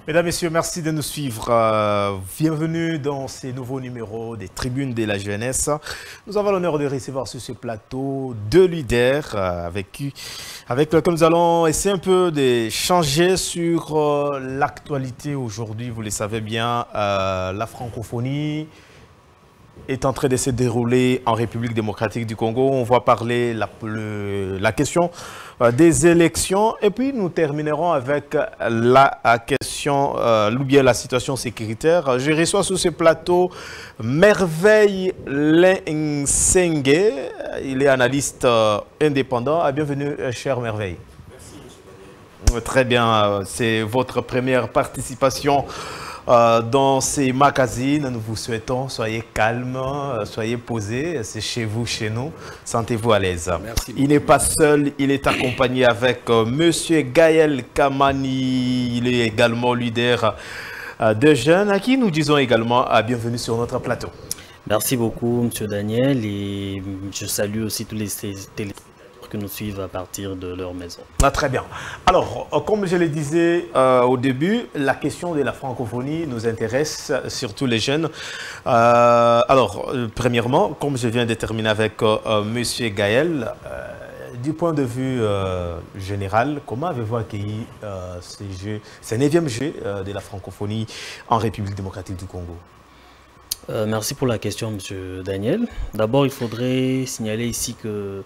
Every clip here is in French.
Mesdames, Messieurs, merci de nous suivre. Bienvenue dans ces nouveaux numéros des Tribunes de la Jeunesse. Nous avons l'honneur de recevoir sur ce plateau deux leaders avec lesquels nous allons essayer un peu d'échanger sur l'actualité aujourd'hui. Vous le savez bien, la francophonie est en train de se dérouler en République démocratique du Congo. On va parler la question des élections et puis nous terminerons avec la question ou bien la situation sécuritaire. Je reçois sur ce plateau Merveille Linsenge. Il est analyste indépendant. Bienvenue, chère Merveille. Merci, monsieur. Très bien, c'est votre première participation dans ces magazines. Nous vous souhaitons, soyez calme, soyez posé, c'est chez vous, chez nous, sentez-vous à l'aise. Il n'est pas seul, il est accompagné avec Monsieur Gaël Kamani, il est également leader de jeunes, à qui nous disons également bienvenue sur notre plateau. Merci beaucoup, Monsieur Daniel, et je salue aussi tous les téléspectateurs que nous suivent à partir de leur maison. Très bien. Alors, comme je le disais au début, la question de la francophonie nous intéresse, surtout les jeunes. Premièrement, comme je viens de terminer avec Monsieur Gaël, du point de vue général, comment avez-vous accueilli ces 9e Jeux de la francophonie en République démocratique du Congo? Merci pour la question, Monsieur Daniel. D'abord, il faudrait signaler ici que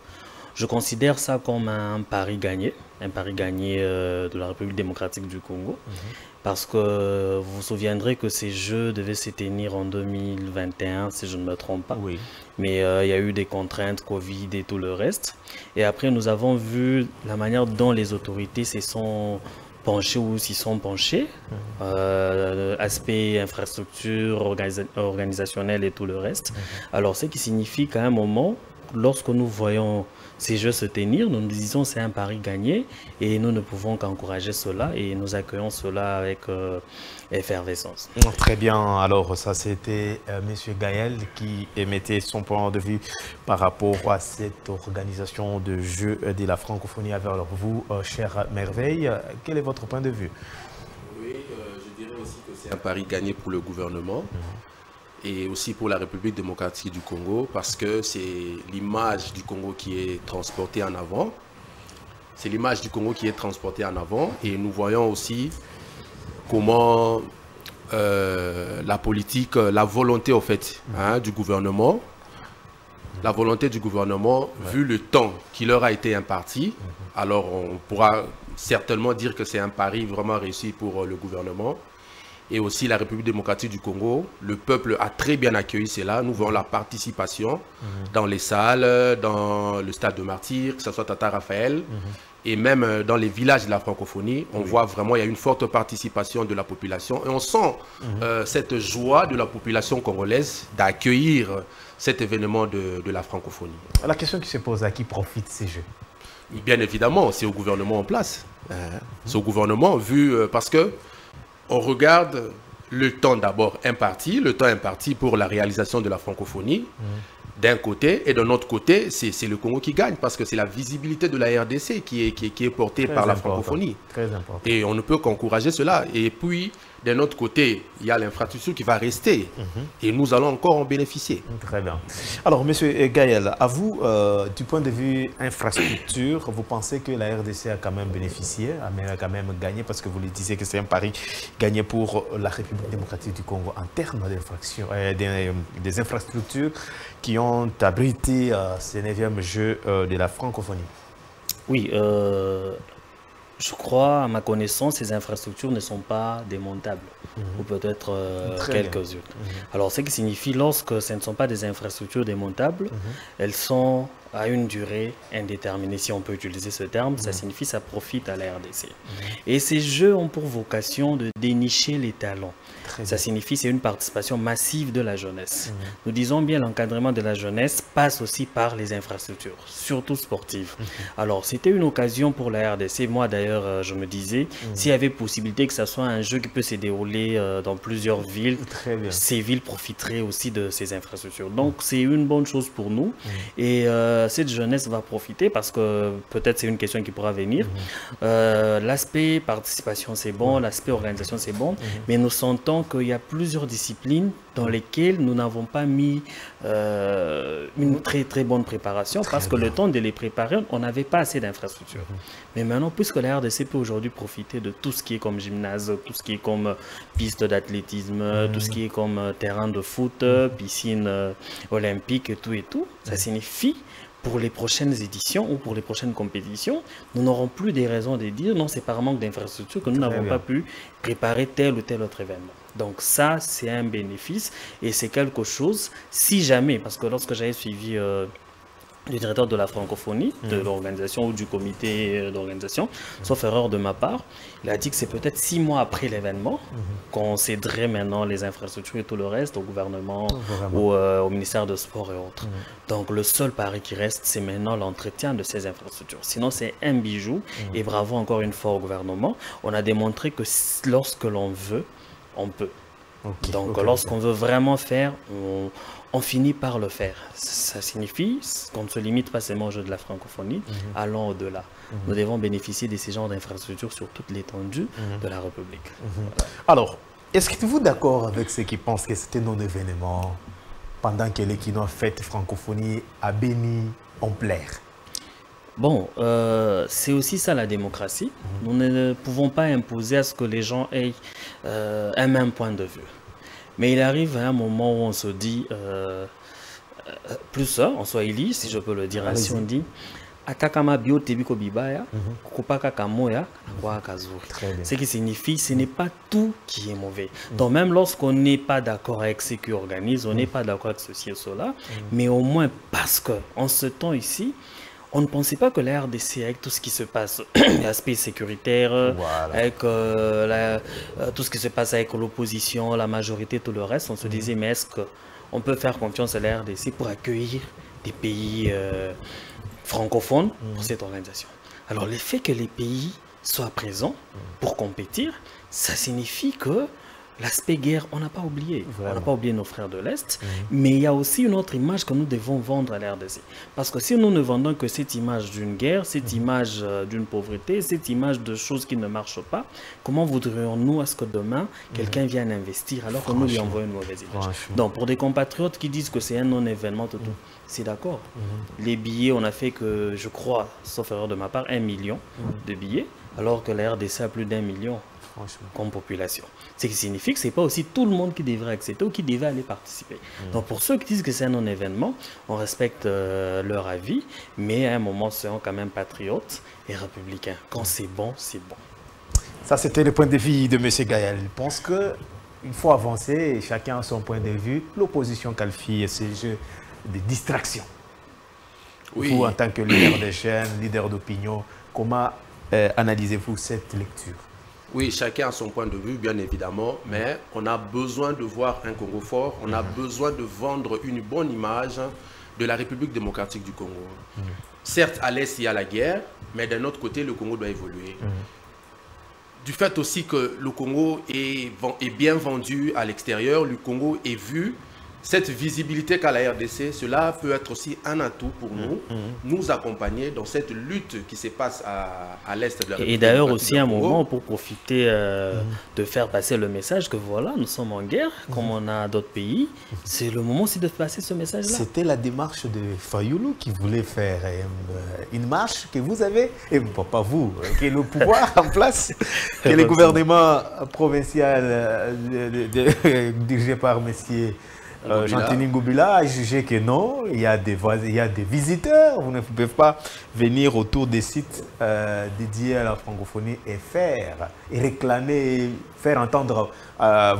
je considère ça comme un pari gagné de la République démocratique du Congo, parce que vous vous souviendrez que ces Jeux devaient se tenir en 2021, si je ne me trompe pas. Oui. Mais il y a eu des contraintes, Covid et tout le reste. Et après, nous avons vu la manière dont les autorités se sont penchées ou s'y sont penchées, aspect infrastructure, organisationnel et tout le reste. Alors, ce qui signifie qu'à un moment, lorsque nous voyons ces Jeux se tenir, nous nous disons c'est un pari gagné et nous ne pouvons qu'encourager cela et nous accueillons cela avec effervescence. Très bien, alors ça c'était M. Gaël qui émettait son point de vue par rapport à cette organisation de Jeux de la francophonie. Alors vous, chère Merveille, quel est votre point de vue? Oui, je dirais aussi que c'est un pari gagné pour le gouvernement. Et aussi pour la République démocratique du Congo, parce que c'est l'image du Congo qui est transportée en avant. C'est l'image du Congo qui est transportée en avant. Et nous voyons aussi comment la politique, la volonté au fait du gouvernement, vu le temps qui leur a été imparti, alors on pourra certainement dire que c'est un pari vraiment réussi pour le gouvernement. Et aussi la République démocratique du Congo, le peuple a très bien accueilli cela. Nous voyons la participation dans les salles, dans le stade de Martyrs, que ce soit Tata Raphaël, et même dans les villages de la francophonie. On voit vraiment, il y a une forte participation de la population. Et on sent cette joie de la population congolaise d'accueillir cet événement de la francophonie. La question qui se pose, à qui profitent ces Jeux? Bien évidemment, c'est au gouvernement en place. C'est au gouvernement, parce que on regarde le temps d'abord imparti, pour la réalisation de la francophonie, d'un côté, et de l'autre côté, c'est le Congo qui gagne, parce que c'est la visibilité de la RDC qui est portée par la francophonie. Très important. Et on ne peut qu'encourager cela. Et puis, d'un autre côté, il y a l'infrastructure qui va rester, et nous allons encore en bénéficier. Très bien. Alors, Monsieur Gaël, à vous, du point de vue infrastructure, vous pensez que la RDC a quand même bénéficié, a quand même gagné, parce que vous le disiez que c'est un pari gagné pour la République démocratique du Congo en termes des infrastructures qui ont abrité ces 9e Jeux de la francophonie? Oui, je crois, à ma connaissance, ces infrastructures ne sont pas démontables, ou peut-être quelques-unes. Alors, ce qui signifie, lorsque ce ne sont pas des infrastructures démontables, elles sont à une durée indéterminée, si on peut utiliser ce terme, ça signifie que ça profite à la RDC. Et ces Jeux ont pour vocation de dénicher les talents. Ça signifie que c'est une participation massive de la jeunesse. Nous disons bien l'encadrement de la jeunesse passe aussi par les infrastructures, surtout sportives. Alors, c'était une occasion pour la RDC. Moi, d'ailleurs, je me disais, s'il y avait possibilité que ce soit un jeu qui peut se dérouler dans plusieurs villes, ces villes profiteraient aussi de ces infrastructures. Donc, c'est une bonne chose pour nous. Et cette jeunesse va profiter parce que peut-être c'est une question qui pourra venir. L'aspect participation, c'est bon, l'aspect organisation, c'est bon, mais nous sentons qu'il y a plusieurs disciplines dans lesquelles nous n'avons pas mis une très bonne préparation parce que le temps de les préparer, on n'avait pas assez d'infrastructures. Mais maintenant, puisque la RDC peut aujourd'hui profiter de tout ce qui est comme gymnase, tout ce qui est comme piste d'athlétisme, tout ce qui est comme terrain de foot, piscine olympique et tout, ça signifie pour les prochaines éditions ou pour les prochaines compétitions, nous n'aurons plus des raisons de dire non, c'est par manque d'infrastructures que nous n'avons pas pu préparer tel ou tel autre événement. Donc ça, c'est un bénéfice et c'est quelque chose, si jamais, parce que lorsque j'avais suivi du directeur de la francophonie, de l'organisation ou du comité d'organisation, sauf erreur de ma part, il a dit que c'est peut-être 6 mois après l'événement qu'on céderait maintenant les infrastructures et tout le reste au gouvernement ou au ministère de Sport et autres. Donc le seul pari qui reste, c'est maintenant l'entretien de ces infrastructures. Sinon, c'est un bijou et bravo encore une fois au gouvernement. On a démontré que lorsque l'on veut, on peut. Donc lorsqu'on veut vraiment faire, on finit par le faire. Ça signifie qu'on ne se limite pas seulement au jeu de la francophonie, allons au-delà. Nous devons bénéficier de ces genres d'infrastructures sur toute l'étendue de la République. Alors, est-ce que vous êtes d'accord avec ceux qui pensent que c'était non-événement pendant que l'Equinox fête francophonie à Béni en plaire? Bon, c'est aussi ça la démocratie. Nous ne pouvons pas imposer à ce que les gens aient un même point de vue. Mais il arrive à un moment où on se dit, plus ça, en swahili, si je peux le dire ainsi, on dit Akakama bio tebiko bibaya, kupaka kamoya, kazuri. Ce qui signifie, ce n'est pas tout qui est mauvais. Donc même lorsqu'on n'est pas d'accord avec ce qui organise, on n'est pas d'accord avec ceci et cela, mais au moins parce qu'en ce temps ici, on ne pensait pas que la RDC, avec tout ce qui se passe, l'aspect sécuritaire, avec tout ce qui se passe avec l'opposition, la majorité, tout le reste, on se disait, mais est-ce qu'on peut faire confiance à la RDC pour accueillir des pays francophones pour cette organisation? Alors, le fait que les pays soient présents pour compétir, ça signifie que l'aspect guerre, on n'a pas oublié. On n'a pas oublié nos frères de l'Est, mais il y a aussi une autre image que nous devons vendre à la RDC. Parce que si nous ne vendons que cette image d'une guerre, cette image d'une pauvreté, cette image de choses qui ne marchent pas, comment voudrions-nous à ce que demain, quelqu'un vienne investir alors que nous lui envoyons une mauvaise image? Donc, pour des compatriotes qui disent que c'est un non-événement, c'est d'accord. Les billets, on a fait que, je crois, sauf erreur de ma part, 1 million de billets, alors que la RDC a plus d'1 million. Comme population. Ce qui signifie que ce n'est pas aussi tout le monde qui devrait accepter ou qui devrait aller participer. Donc pour ceux qui disent que c'est un non-événement, on respecte leur avis, mais à un moment, seront quand même patriotes et républicains. Quand c'est bon, c'est bon. Ça, c'était le point de vue de M. Gaël. Il pense qu'il faut avancer et chacun a son point de vue. L'opposition qualifie ce jeu de distraction. Vous, en tant que leader des chaînes, leader d'opinion, comment analysez-vous cette lecture? Oui, chacun a son point de vue, bien évidemment, mais on a besoin de voir un Congo fort, on a besoin de vendre une bonne image de la République démocratique du Congo. Certes, à l'Est, il y a la guerre, mais d'un autre côté, le Congo doit évoluer. Du fait aussi que le Congo est bien vendu à l'extérieur, le Congo est vu, cette visibilité qu'a la RDC, cela peut être aussi un atout pour nous accompagner dans cette lutte qui se passe à l'Est de la République. Et d'ailleurs aussi un moment pour profiter de faire passer le message que voilà, nous sommes en guerre, comme on a d'autres pays. C'est le moment aussi de passer ce message-là. C'était la démarche de Fayoulou qui voulait faire une marche que vous avez, et pas vous, qui est le pouvoir en place, que le gouvernement provincial dirigé par messieurs Jean-Tini Ngobila a jugé que non, il y a des visiteurs, vous ne pouvez pas venir autour des sites dédiés à la francophonie et réclamer, faire entendre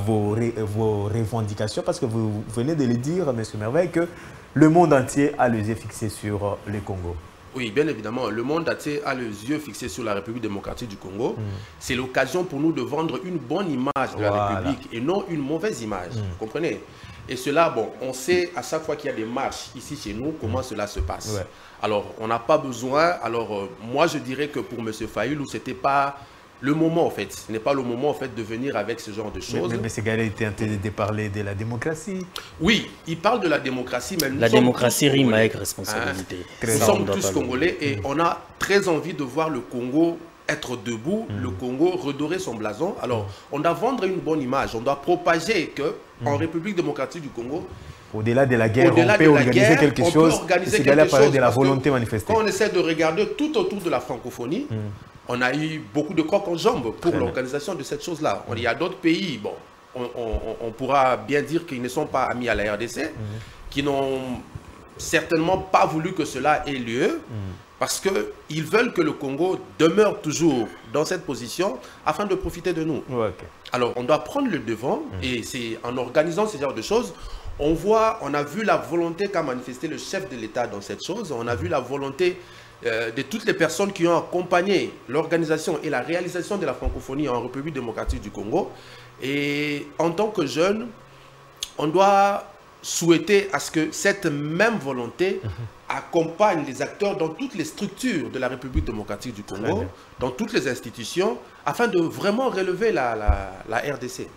vos revendications, parce que vous venez de le dire, M. Merveille, que le monde entier a les yeux fixés sur le Congo. Oui, bien évidemment, le monde entier a les yeux fixés sur la République démocratique du Congo. C'est l'occasion pour nous de vendre une bonne image de la République et non une mauvaise image, vous comprenez? Et cela, bon, on sait à chaque fois qu'il y a des marches ici chez nous, comment cela se passe. Alors, on n'a pas besoin. Alors, moi, je dirais que pour M. Fayoulou, ce n'était pas le moment, en fait. Ce n'est pas le moment, en fait, de venir avec ce genre de choses. Mais ce gars-là était en train de parler de la démocratie. Oui, il parle de la démocratie, mais la démocratie rime avec responsabilité. Nous sommes tous Congolais et on a très envie de voir le Congo être debout, le Congo redorer son blason. Alors, on doit vendre une bonne image, on doit propager que en République démocratique du Congo, au-delà de la guerre, on peut organiser quelque chose. Ce gars-là parlait de la volonté manifestée. Quand on essaie de regarder tout autour de la francophonie, on a eu beaucoup de crocs en jambes pour l'organisation de cette chose-là. Il y a d'autres pays, bon, on pourra bien dire qu'ils ne sont pas amis à la RDC, qui n'ont certainement pas voulu que cela ait lieu, parce qu'ils veulent que le Congo demeure toujours dans cette position afin de profiter de nous. Alors, on doit prendre le devant, et c'est en organisant ce genre de choses, on a vu la volonté qu'a manifesté le chef de l'État dans cette chose, on a vu la volonté de toutes les personnes qui ont accompagné l'organisation et la réalisation de la francophonie en République démocratique du Congo. Et en tant que jeunes, on doit souhaiter à ce que cette même volonté accompagne les acteurs dans toutes les structures de la République démocratique du Congo, dans toutes les institutions, afin de vraiment relever la RDC.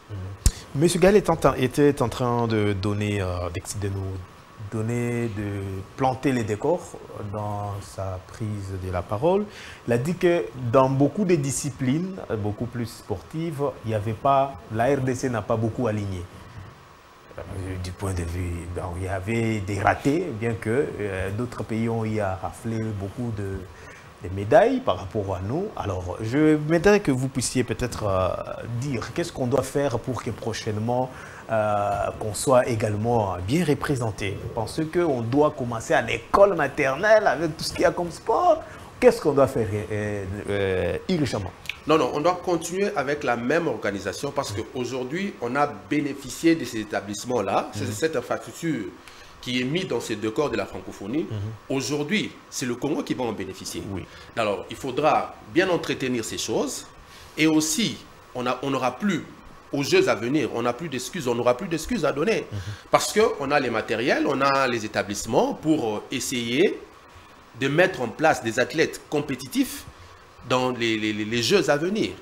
Monsieur Gaël était en train de donner, de planter les décors dans sa prise de la parole. Il a dit que dans beaucoup de disciplines, beaucoup plus sportives, il n'y avait pas, la RDC n'a pas beaucoup aligné. Du point de vue, il y avait des ratés, bien que d'autres pays ont eu à rafler beaucoup de médailles par rapport à nous. Alors, je m'aimerais que vous puissiez peut-être dire qu'est-ce qu'on doit faire pour que prochainement, qu'on soit également bien représenté. Pensez qu'on doit commencer à l'école maternelle avec tout ce qu'il y a comme sport. Qu'est-ce qu'on doit faire irrécemment? Non, on doit continuer avec la même organisation parce qu'aujourd'hui, on a bénéficié de ces établissements-là. C'est cette infrastructure qui est mise dans ces deux corps de la francophonie. Aujourd'hui, c'est le Congo qui va en bénéficier. Alors, il faudra bien entretenir ces choses. Et aussi, on n'aura plus, aux Jeux à venir, on n'a plus d'excuses, on n'aura plus d'excuses à donner. Parce qu'on a les matériels, on a les établissements pour essayer de mettre en place des athlètes compétitifs dans les Jeux à venir.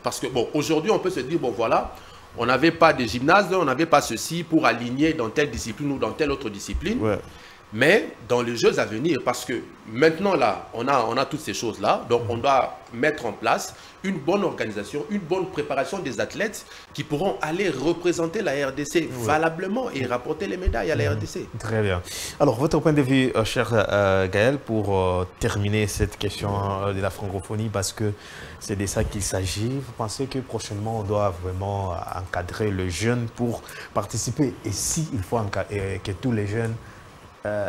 Parce que, bon, aujourd'hui, on peut se dire, bon, voilà, on n'avait pas de gymnase, on n'avait pas ceci pour aligner dans telle discipline ou dans telle autre discipline. Mais dans les Jeux à venir, parce que maintenant, là, on a toutes ces choses-là, donc on doit mettre en place une bonne organisation, une bonne préparation des athlètes qui pourront aller représenter la RDC valablement et rapporter les médailles à la RDC. Très bien. Alors, votre point de vue, cher Gaël, pour terminer cette question de la francophonie, parce que c'est de ça qu'il s'agit, vous pensez que prochainement, on doit vraiment encadrer le jeune pour participer? Et si il faut que tous les jeunes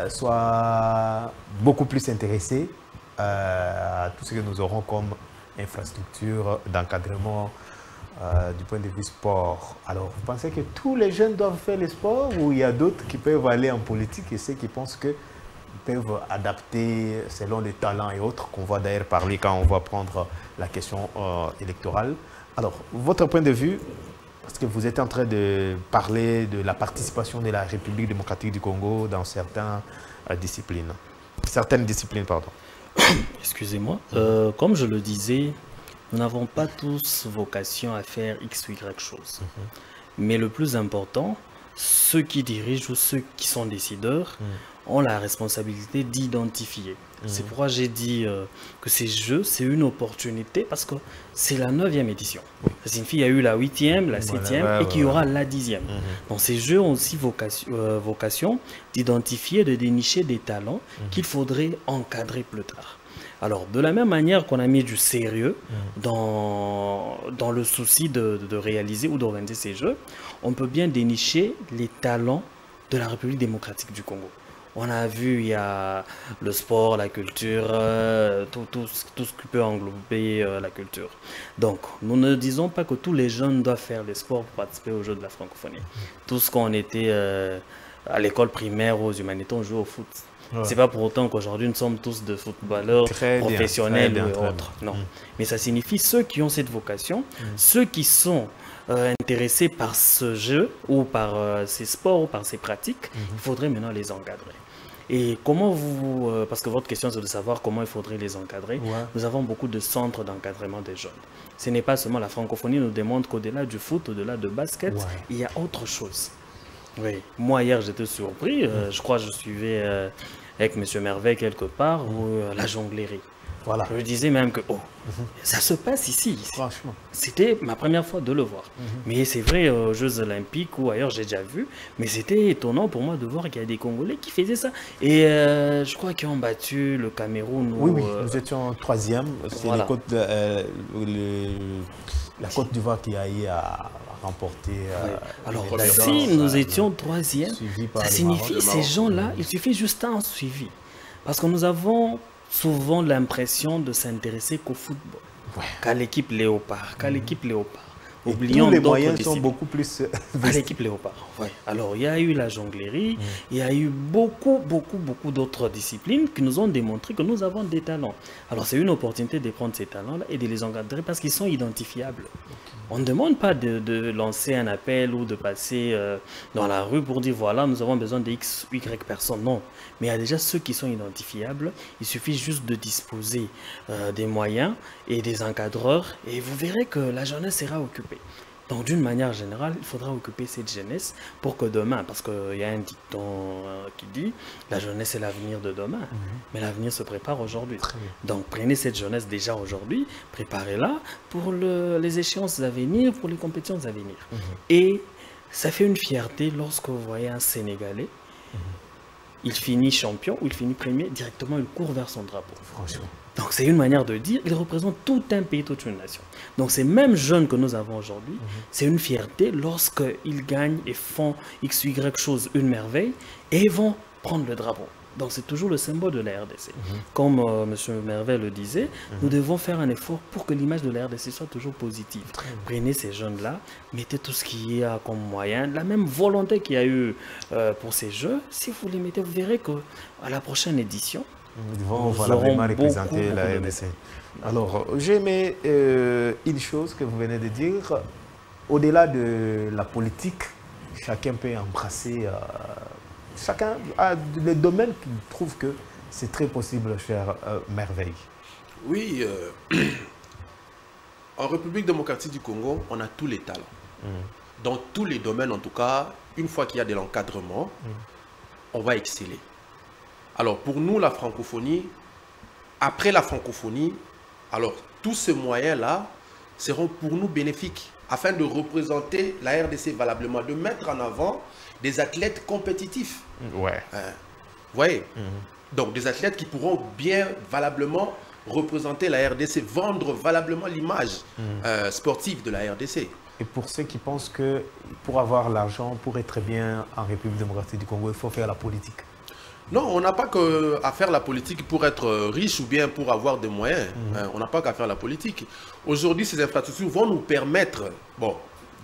soient beaucoup plus intéressés à tout ce que nous aurons comme infrastructure d'encadrement du point de vue sport. Alors, vous pensez que tous les jeunes doivent faire le sport ou il y a d'autres qui peuvent aller en politique et ceux qui pensent qu'ils peuvent adapter selon les talents et autres, qu'on va d'ailleurs parler quand on va prendre la question électorale. Alors, votre point de vue, parce que vous êtes en train de parler de la participation de la République démocratique du Congo dans certaines disciplines. Excusez-moi. Comme je le disais, nous n'avons pas tous vocation à faire X ou Y choses. Mais le plus important, ceux qui dirigent ou ceux qui sont décideurs ont la responsabilité d'identifier. C'est pourquoi j'ai dit que ces jeux, c'est une opportunité parce que c'est la 9e édition. Ça signifie qu'il y a eu la 8e, la 7e et qu'il y aura la 10e. Donc ces jeux ont aussi vocation d'identifier, de dénicher des talents qu'il faudrait encadrer plus tard. Alors, de la même manière qu'on a mis du sérieux dans le souci de réaliser ou d'organiser ces jeux, on peut bien dénicher les talents de la République démocratique du Congo. On a vu, il y a le sport, la culture, tout ce qui peut englober la culture. Donc, nous ne disons pas que tous les jeunes doivent faire le sport pour participer aux Jeux de la francophonie. Tout ce qu'on était à l'école primaire aux humanités, on jouait au foot. C'est pas pour autant qu'aujourd'hui nous sommes tous de footballeurs professionnels ou autres. Non. Mais ça signifie ceux qui ont cette vocation, ceux qui sont intéressés par ce jeu ou par ces sports ou par ces pratiques, il faudrait maintenant les encadrer. Et comment vous... parce que votre question, c'est de savoir comment il faudrait les encadrer. Ouais. Nous avons beaucoup de centres d'encadrement des jeunes. Ce n'est pas seulement la francophonie, nous démontre qu'au-delà du foot, au-delà de basket, Ouais. il y a autre chose. Oui. Moi, hier, j'étais surpris. Je crois que je suivais avec M. Merveille quelque part, la jonglerie. Voilà. Je disais même que, oh, ça se passe ici. Franchement. C'était ma première fois de le voir. Mais c'est vrai, aux Jeux Olympiques ou ailleurs, j'ai déjà vu. Mais c'était étonnant pour moi de voir qu'il y a des Congolais qui faisaient ça. Et je crois qu'ils ont battu le Cameroun. Oui, oui, nous étions 3e. C'est Voilà. la Côte d'Ivoire qui a eu à remporter. Alors, les médailles si d'or, nous étions 3e, suivi par ça le signifie Maroc. ces gens-là, il suffit juste un suivi. Parce que nous avons souvent l'impression de s'intéresser qu'au football, qu'à l'équipe Léopard, Et Oublions tous les d'autres moyens sont disciplines. beaucoup plus... À l'équipe Léopard, ouais. Alors, il y a eu la jonglerie, il y a eu beaucoup d'autres disciplines qui nous ont démontré que nous avons des talents. Alors, c'est une opportunité de prendre ces talents-là et de les encadrer parce qu'ils sont identifiables. On ne demande pas de lancer un appel ou de passer dans la rue pour dire voilà, nous avons besoin de X, Y personnes. Non. Mais il y a déjà ceux qui sont identifiables. Il suffit juste de disposer des moyens et des encadreurs et vous verrez que la jeunesse sera occupée. Donc, d'une manière générale, il faudra occuper cette jeunesse pour que demain, parce qu'il y a un dicton qui dit la jeunesse est l'avenir de demain, mais l'avenir se prépare aujourd'hui. Donc, prenez cette jeunesse déjà aujourd'hui, préparez-la pour les échéances à venir, pour les compétitions à venir. Et ça fait une fierté lorsque vous voyez un Sénégalais, il finit champion ou il finit premier, directement il court vers son drapeau. Franchement. Donc c'est une manière de dire, il représente tout un pays, toute une nation. Donc ces mêmes jeunes que nous avons aujourd'hui, c'est une fierté lorsqu'ils gagnent et font X, Y chose, une merveille, et vont prendre le drapeau. Donc c'est toujours le symbole de la RDC. Comme M. Merveille le disait, nous devons faire un effort pour que l'image de la RDC soit toujours positive. Prenez ces jeunes-là, mettez tout ce qu'il y a comme moyen, la même volonté qu'il y a eu pour ces jeux, si vous les mettez, vous verrez qu'à la prochaine édition, Nous devons valablement représenter la RDC. Alors, j'aimais une chose que vous venez de dire. Au-delà de la politique, chacun peut embrasser, chacun a des domaines qu'il trouve que c'est très possible de faire merveille. Oui, en République démocratique du Congo, on a tous les talents. Dans tous les domaines, en tout cas, une fois qu'il y a de l'encadrement, on va exceller. Alors, pour nous, la francophonie, après la francophonie, alors, tous ces moyens-là seront pour nous bénéfiques afin de représenter la RDC valablement, de mettre en avant des athlètes compétitifs. Ouais. Vous voyez? Donc, des athlètes qui pourront bien valablement représenter la RDC, vendre valablement l'image sportive de la RDC. Et pour ceux qui pensent que pour avoir l'argent, pour être bien en République démocratique du Congo, il faut faire la politique. Non, on n'a pas qu'à faire la politique pour être riche ou bien pour avoir des moyens. On n'a pas qu'à faire la politique. Aujourd'hui, ces infrastructures vont nous permettre... Bon,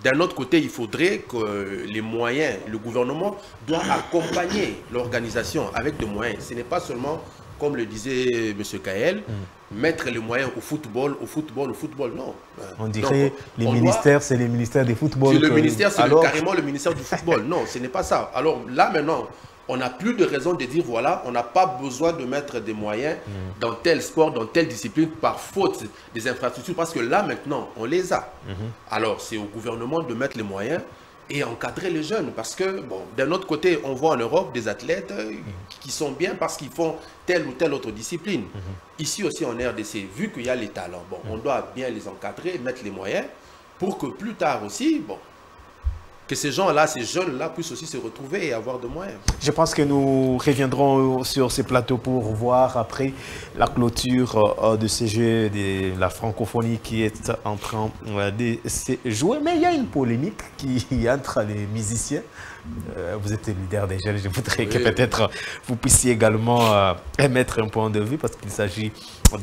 d'un autre côté, il faudrait que les moyens, le gouvernement doit accompagner l'organisation avec des moyens. Ce n'est pas seulement, comme le disait M. Kael, mettre les moyens au football, non. On dirait donc, les ministères, c'est les ministères du football. Le ministère, c'est carrément le ministère du football. Non, ce n'est pas ça. Alors là, maintenant... On n'a plus de raison de dire, voilà, on n'a pas besoin de mettre des moyens dans tel sport, dans telle discipline, par faute des infrastructures, parce que là, maintenant, on les a. Alors, c'est au gouvernement de mettre les moyens et encadrer les jeunes, parce que, bon, d'un autre côté, on voit en Europe des athlètes qui sont bien parce qu'ils font telle ou telle autre discipline. Ici aussi, en RDC, vu qu'il y a les talents, bon, on doit bien les encadrer, mettre les moyens, pour que plus tard aussi, bon, que ces gens-là, ces jeunes-là puissent aussi se retrouver et avoir de moyens. Je pense que nous reviendrons sur ces plateaux pour voir après la clôture de ces jeux de la francophonie qui est en train de se jouer. Mais il y a une polémique qui entre les musiciens. Vous êtes le leader des jeunes, je voudrais que peut-être vous puissiez également émettre un point de vue parce qu'il s'agit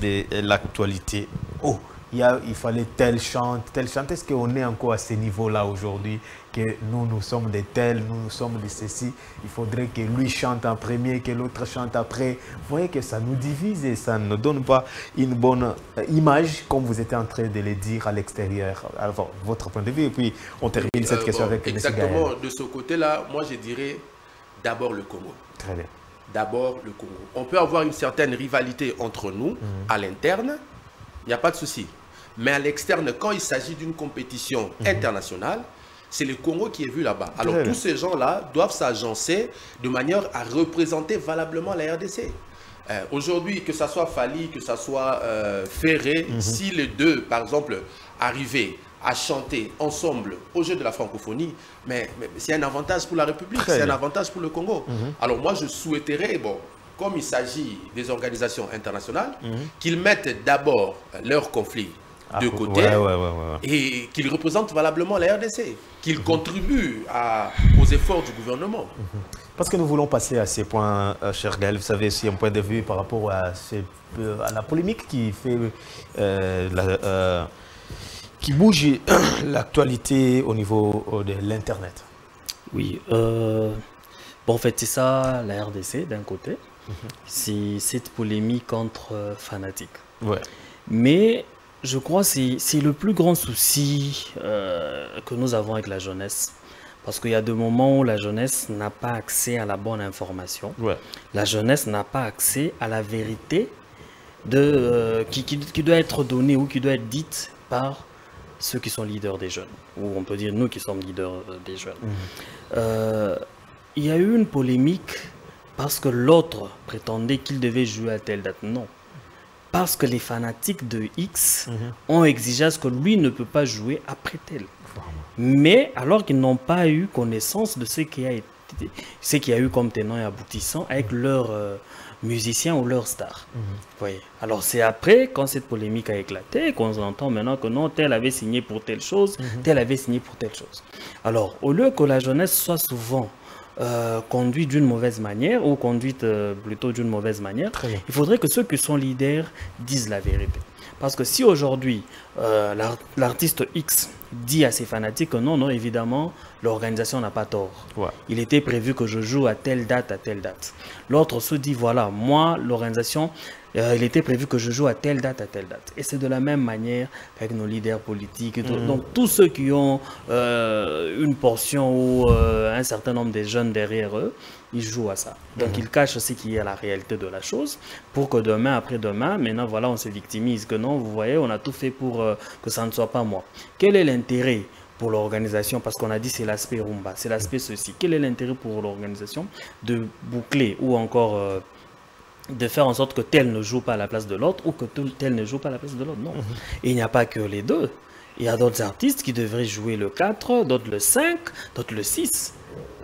de l'actualité. Oh, il fallait tel chant. Est-ce qu'on est encore à ce niveau-là aujourd'hui? Que nous sommes des tels, nous sommes de ceci. Il faudrait que lui chante en premier, que l'autre chante après. Vous voyez que ça nous divise et ça ne donne pas une bonne image, comme vous étiez en train de le dire à l'extérieur. Alors, votre point de vue, et puis on termine cette question avec M. Gaël. Exactement, de ce côté-là, moi je dirais d'abord le Congo. Très bien. d'abord le Congo. On peut avoir une certaine rivalité entre nous à l'interne, il n'y a pas de souci. Mais à l'externe, quand il s'agit d'une compétition internationale, c'est le Congo qui est vu là-bas. Alors tous ces gens-là doivent s'agencer de manière à représenter valablement la RDC. Aujourd'hui, que ce soit Fally, que ce soit Ferré, si les deux, par exemple, arrivaient à chanter ensemble au jeu de la francophonie, mais c'est un avantage pour la République, c'est un avantage pour le Congo. Alors moi, je souhaiterais, bon, comme il s'agit des organisations internationales, qu'ils mettent d'abord leurs conflits de côté et qu'ils représentent valablement la RDC, qu'ils contribuent aux efforts du gouvernement. Parce que nous voulons passer à ces points, cher Gaël, vous savez, c'est un point de vue par rapport à la polémique qui fait qui bouge l'actualité au niveau de l'Internet. Oui, bon, en fait, c'est ça, la RDC, d'un côté. C'est cette polémique entre fanatiques. Ouais. Mais je crois que c'est le plus grand souci que nous avons avec la jeunesse. Parce qu'il y a des moments où la jeunesse n'a pas accès à la bonne information. Ouais. La jeunesse n'a pas accès à la vérité qui doit être donnée ou qui doit être dite par ceux qui sont leaders des jeunes. Ou on peut dire nous qui sommes leaders des jeunes. Il y a eu une polémique parce que l'autre prétendait qu'il devait jouer à telle date. Non. Parce que les fanatiques de X ont exigé à ce que lui ne peut pas jouer après tel. Mais alors qu'ils n'ont pas eu connaissance de ce qui a eu comme tenant et aboutissant avec leurs musiciens ou leurs stars. Voyez. Alors c'est après, quand cette polémique a éclaté, qu'on entend maintenant que non, tel avait signé pour telle chose, tel avait signé pour telle chose. Alors au lieu que la jeunesse soit souvent conduite d'une mauvaise manière ou conduite plutôt d'une mauvaise manière, il faudrait que ceux qui sont leaders disent la vérité. Parce que si aujourd'hui, l'artiste X dit à ses fanatiques que non, non, évidemment, l'organisation n'a pas tort. Ouais. Il était prévu que je joue à telle date, à telle date. L'autre se dit, voilà, moi, l'organisation, il était prévu que je joue à telle date, à telle date. Et c'est de la même manière qu'avec nos leaders politiques. Donc, tous ceux qui ont une portion ou un certain nombre de jeunes derrière eux, ils jouent à ça. Donc, ils cachent ce qui est la réalité de la chose pour que demain, après-demain, maintenant, voilà, on se victimise. Que non, vous voyez, on a tout fait pour que ça ne soit pas moi. Quel est l'intérêt pour l'organisation? Parce qu'on a dit c'est l'aspect rumba, c'est l'aspect ceci. Quel est l'intérêt pour l'organisation de boucler ou encore de faire en sorte que tel ne joue pas à la place de l'autre ou que tel ne joue pas à la place de l'autre? Non. Et il n'y a pas que les deux. Il y a d'autres artistes qui devraient jouer le 4, d'autres le 5, d'autres le 6.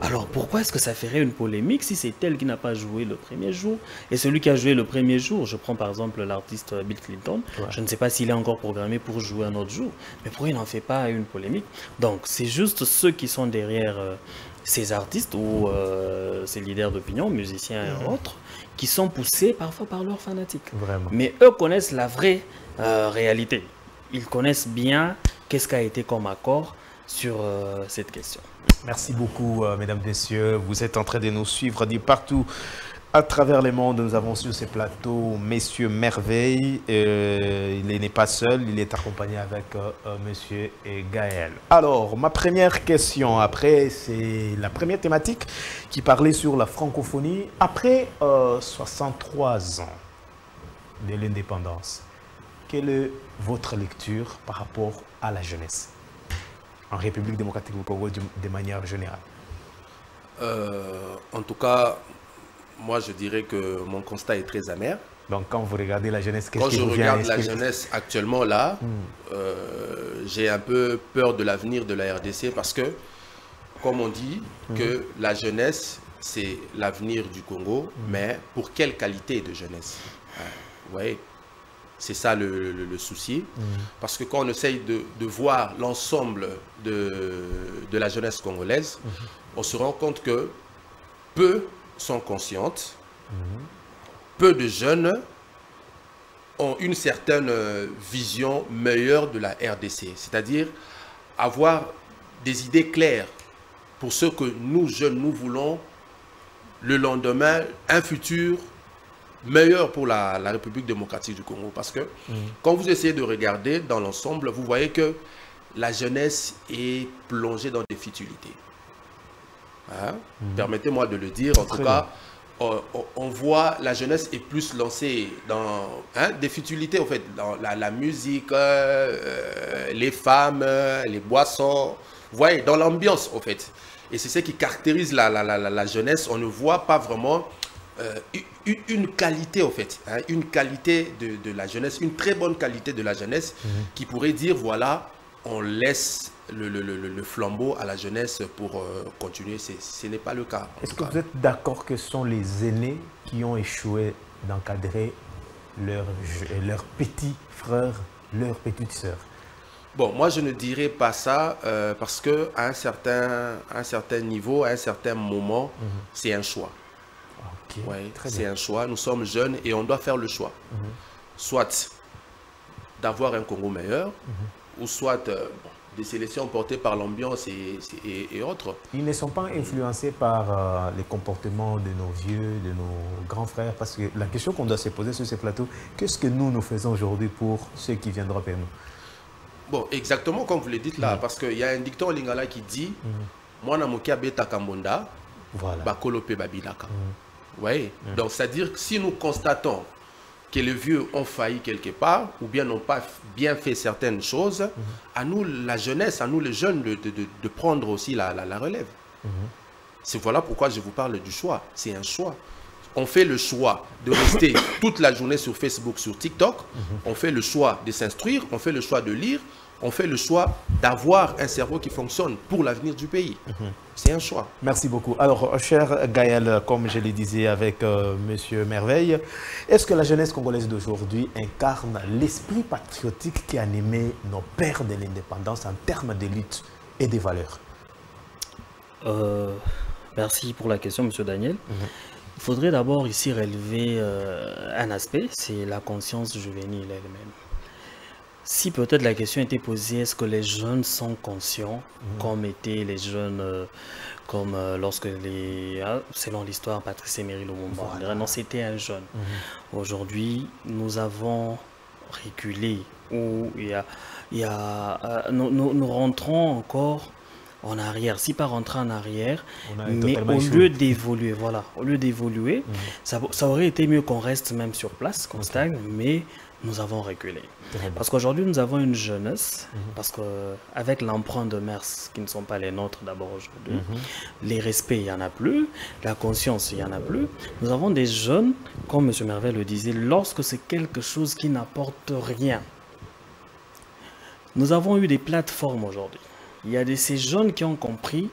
Alors pourquoi est-ce que ça ferait une polémique si c'est tel qui n'a pas joué le premier jour et celui qui a joué le premier jour? Je prends par exemple l'artiste Bill Clinton. Je ne sais pas s'il est encore programmé pour jouer un autre jour, mais pourquoi il n'en fait pas une polémique? Donc c'est juste ceux qui sont derrière ces artistes ou ces leaders d'opinion, musiciens et autres, qui sont poussés parfois par leurs fanatiques. Vraiment. Mais eux connaissent la vraie réalité. Ils connaissent bien qu'est-ce qui a été comme accord sur cette question. Merci beaucoup, mesdames, messieurs. Vous êtes en train de nous suivre de partout à travers le monde. Nous avons sur ces plateaux Messieurs Merveille. Il n'est pas seul, il est accompagné avec Monsieur Gaël. Alors, ma première question, après, c'est la première thématique qui parlait sur la francophonie. Après 63 ans de l'indépendance, quelle est votre lecture par rapport à la jeunesse en République démocratique du Congo de manière générale? En tout cas, moi je dirais que mon constat est très amer. Donc quand vous regardez la jeunesse, qu'est-ce quand qui je vous vient à regarde la l'esprit? jeunesse actuellement là, j'ai un peu peur de l'avenir de la RDC parce que, comme on dit, que la jeunesse c'est l'avenir du Congo, mais pour quelle qualité de jeunesse? Vous voyez, c'est ça le souci. Parce que quand on essaye de voir l'ensemble de la jeunesse congolaise, on se rend compte que peu sont conscientes, peu de jeunes ont une certaine vision meilleure de la RDC. C'est-à-dire avoir des idées claires pour ce que nous, jeunes, nous voulons le lendemain, un futur meilleur pour la République démocratique du Congo. Parce que quand vous essayez de regarder dans l'ensemble, vous voyez que la jeunesse est plongée dans des futilités. Hein? Permettez-moi de le dire. En tout cas, on voit la jeunesse est plus lancée dans des futilités, en fait, dans la musique, les femmes, les boissons, vous voyez, dans l'ambiance, en fait. Et c'est ce qui caractérise la jeunesse. On ne voit pas vraiment une qualité, en fait, une qualité de la jeunesse, une très bonne qualité de la jeunesse qui pourrait dire, voilà, on laisse le flambeau à la jeunesse pour continuer. Ce n'est pas le cas. Est-ce que vous êtes d'accord que ce sont les aînés qui ont échoué d'encadrer leurs petits frères, leurs petites sœurs? Bon, moi je ne dirais pas ça parce qu'à un certain niveau, à un certain moment, c'est un choix. Okay, ouais, c'est un choix. Nous sommes jeunes et on doit faire le choix. Soit d'avoir un Congo meilleur, ou soit des sélections portées par l'ambiance et autres. Ils ne sont pas influencés par les comportements de nos vieux, de nos grands frères, parce que la question qu'on doit se poser sur ces plateaux, qu'est-ce que nous faisons aujourd'hui pour ceux qui viendront après nous? Bon, exactement comme vous le dites là, parce qu'il y a un dicton au Lingala qui dit Mwana mokia beta kambonda, bakolope babilaka. Ouais. Donc, c'est-à-dire que si nous constatons que les vieux ont failli quelque part, ou bien n'ont pas bien fait certaines choses, à nous, la jeunesse, à nous les jeunes, de prendre aussi la relève. C'est voilà pourquoi je vous parle du choix. C'est un choix. On fait le choix de rester toute la journée sur Facebook, sur TikTok. On fait le choix de s'instruire, on fait le choix de lire, on fait le choix d'avoir un cerveau qui fonctionne pour l'avenir du pays. C'est un choix. Merci beaucoup. Alors, cher Gaël, comme je le disais avec Monsieur Merveille, est-ce que la jeunesse congolaise d'aujourd'hui incarne l'esprit patriotique qui a animé nos pères de l'indépendance en termes de lutte et de valeurs? Merci pour la question, Monsieur Daniel. Il faudrait d'abord ici relever un aspect, c'est la conscience juvénile elle-même. Si peut-être la question était posée, est-ce que les jeunes sont conscients, comme étaient les jeunes, comme lorsque selon l'histoire, Patrice Emery Lumumba, non, c'était un jeune. Aujourd'hui, nous avons reculé, où nous rentrons encore en arrière, si pas rentrer en arrière, mais au lieu d'évoluer, voilà, au lieu d'évoluer, ça aurait été mieux qu'on reste même sur place, qu'on stagne, mais nous avons reculé. Parce qu'aujourd'hui, nous avons une jeunesse, parce qu'avec l'empreinte de mœurs qui ne sont pas les nôtres d'abord aujourd'hui, les respects, il n'y en a plus, la conscience, il n'y en a plus. Nous avons des jeunes, comme M. Merveille le disait, lorsque c'est quelque chose qui n'apporte rien. Nous avons eu des plateformes aujourd'hui. Il y a ces jeunes qui ont compris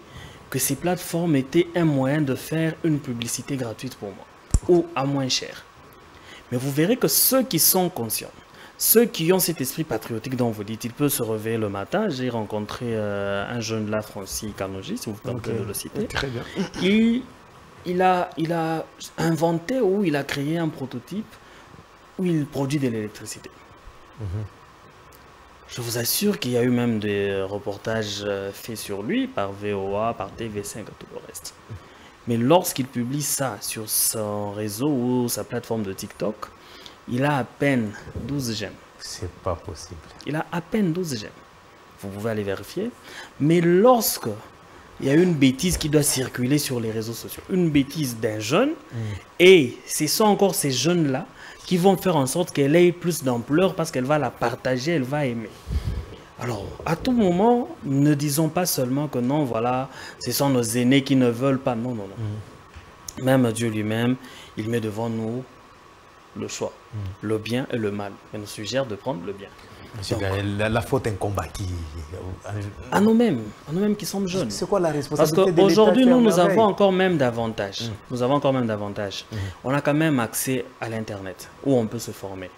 que ces plateformes étaient un moyen de faire une publicité gratuite pour moi, ou à moins cher. Mais vous verrez que ceux qui sont conscients, ceux qui ont cet esprit patriotique dont vous dites, il peut se réveiller le matin. J'ai rencontré un jeune là, Francis Kanoji, si vous permettez de le citer. Très bien. Il a inventé ou il a créé un prototype où il produit de l'électricité. Je vous assure qu'il y a eu même des reportages faits sur lui par VOA, par TV5 et tout le reste. Mais lorsqu'il publie ça sur son réseau ou sa plateforme de TikTok, il a à peine 12 j'aime. C'est pas possible. Il a à peine 12 j'aime. Vous pouvez aller vérifier. Mais lorsque il y a une bêtise qui doit circuler sur les réseaux sociaux, une bêtise d'un jeune, et ce sont encore ces jeunes-là qui vont faire en sorte qu'elle ait plus d'ampleur parce qu'elle va la partager, elle va aimer. Alors, à tout moment, ne disons pas seulement que non, voilà, ce sont nos aînés qui ne veulent pas. Non, non, non. Même Dieu lui-même, il met devant nous le choix, le bien et le mal. Il nous suggère de prendre le bien. Monsieur Gaël, la faute incombe à qui? À nous-mêmes qui sommes jeunes. C'est quoi la responsabilité de l'État? Parce qu'aujourd'hui, nous avons encore même davantage. Nous avons encore même davantage. On a quand même accès à l'Internet, où on peut se former.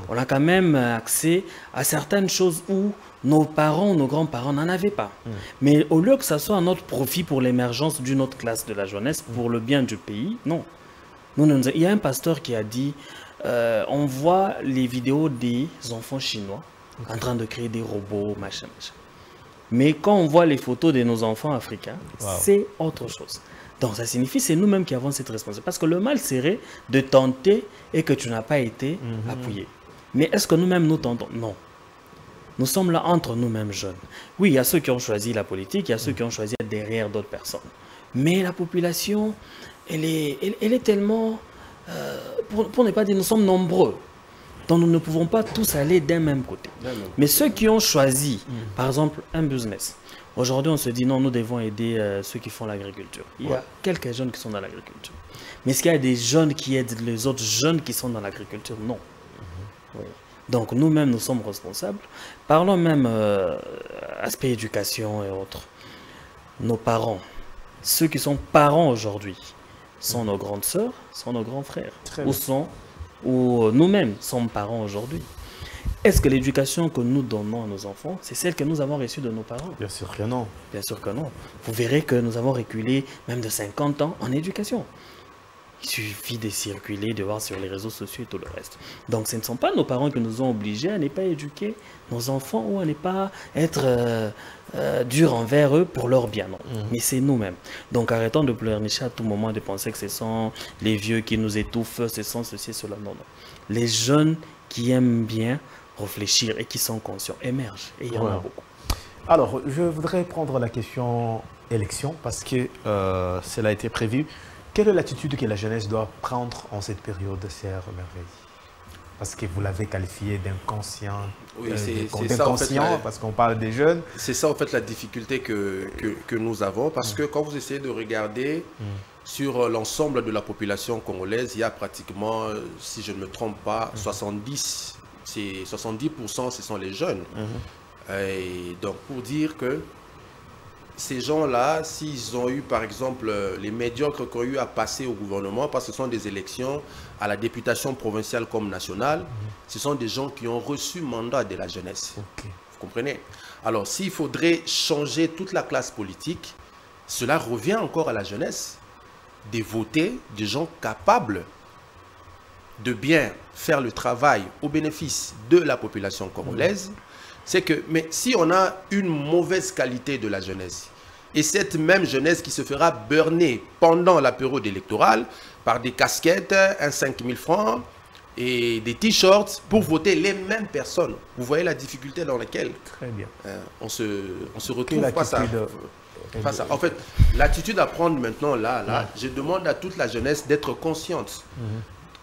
On a quand même accès à certaines choses où nos parents, nos grands-parents n'en avaient pas. Mais au lieu que ça soit à notre profit pour l'émergence d'une autre classe de la jeunesse, pour le bien du pays, non. Il y a un pasteur qui a dit, on voit les vidéos des enfants chinois en train de créer des robots, machin, machin. Mais quand on voit les photos de nos enfants africains, c'est autre chose. Donc ça signifie que c'est nous-mêmes qui avons cette responsabilité. Parce que le mal serait de tenter et que tu n'as pas été appuyé. Mais est-ce que nous-mêmes nous tentons? Non. Nous sommes là entre nous-mêmes jeunes. Oui, il y a ceux qui ont choisi la politique, il y a ceux qui ont choisi derrière d'autres personnes. Mais la population, elle est tellement, pour ne pas dire, nous sommes nombreux. Donc nous ne pouvons pas tous aller d'un même côté. Mais ceux qui ont choisi, par exemple, un business, aujourd'hui on se dit non, nous devons aider ceux qui font l'agriculture. Il y a quelques jeunes qui sont dans l'agriculture. Mais est-ce qu'il y a des jeunes qui aident les autres jeunes qui sont dans l'agriculture? Non. Oui. Donc nous-mêmes, nous sommes responsables. Parlons même aspect éducation et autres. Nos parents, ceux qui sont parents aujourd'hui, sont nos grandes sœurs, sont nos grands frères. Ou nous-mêmes sommes parents aujourd'hui. Est-ce que l'éducation que nous donnons à nos enfants, c'est celle que nous avons reçue de nos parents? Bien sûr que non. Bien sûr que non. Vous verrez que nous avons reculé même de 50 ans en éducation. Il suffit de circuler, de voir sur les réseaux sociaux et tout le reste. Donc ce ne sont pas nos parents qui nous ont obligés à ne pas éduquer nos enfants ou à ne pas être durs envers eux pour leur bien. Non. Mais c'est nous-mêmes. Donc arrêtons de pleurnicher à tout moment, de penser que ce sont les vieux qui nous étouffent, ce sont ceci, cela. Non, non. Les jeunes qui aiment bien réfléchir et qui sont conscients émergent. Et il y en a beaucoup. Alors, je voudrais prendre la question élection parce que cela a été prévu. Quelle est l'attitude que la jeunesse doit prendre en cette période, Sœur Merveille? Parce que vous l'avez qualifié d'inconscient, parce qu'on parle des jeunes. C'est ça en fait la difficulté que nous avons, parce que quand vous essayez de regarder sur l'ensemble de la population congolaise, il y a pratiquement, si je ne me trompe pas, 70% ce sont les jeunes. Et donc pour dire que ces gens-là, s'ils ont eu, par exemple, les médiocres qui ont eu à passer au gouvernement, parce que ce sont des élections à la députation provinciale comme nationale, ce sont des gens qui ont reçu mandat de la jeunesse. Vous comprenez? Alors, s'il faudrait changer toute la classe politique, cela revient encore à la jeunesse de voter des gens capables de bien faire le travail au bénéfice de la population congolaise. C'est que, mais si on a une mauvaise qualité de la jeunesse, et cette même jeunesse qui se fera burner pendant la période électorale par des casquettes, un 5 000 francs et des t-shirts pour voter les mêmes personnes, vous voyez la difficulté dans laquelle on se retrouve face à. En fait, l'attitude à prendre maintenant, là, je demande à toute la jeunesse d'être consciente,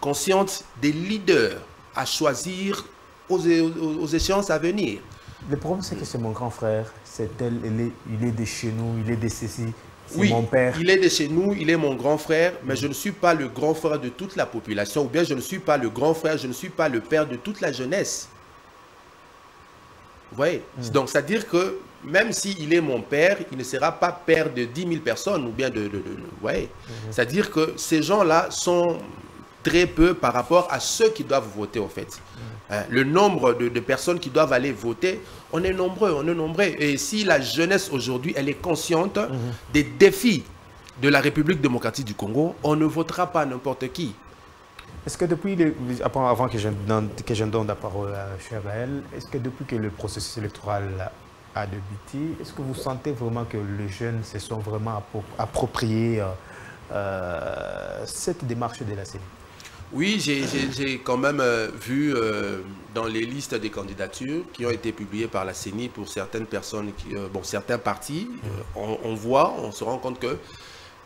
consciente des leaders à choisir aux échéances à venir. Le problème, c'est que c'est mon grand frère, il est de chez nous, il est de ceci, c'est mon père. Il est de chez nous, il est mon grand frère, mais je ne suis pas le grand frère de toute la population, ou bien je ne suis pas le grand frère, je ne suis pas le père de toute la jeunesse. Vous voyez? Donc, c'est-à-dire que même s'il est mon père, il ne sera pas père de 10 000 personnes, ou bien vous voyez? C'est-à-dire que ces gens-là sont très peu par rapport à ceux qui doivent voter, en fait. Le nombre de personnes qui doivent aller voter, on est nombreux, Et si la jeunesse aujourd'hui, elle est consciente des défis de la République démocratique du Congo, on ne votera pas n'importe qui. Est-ce que depuis, avant que je donne la parole à Cher Gaël, est-ce que depuis que le processus électoral a débuté, est-ce que vous sentez vraiment que les jeunes se sont vraiment appropriés cette démarche de la CENI? Oui, j'ai quand même vu dans les listes des candidatures qui ont été publiées par la CENI pour certaines personnes, certains partis, on se rend compte que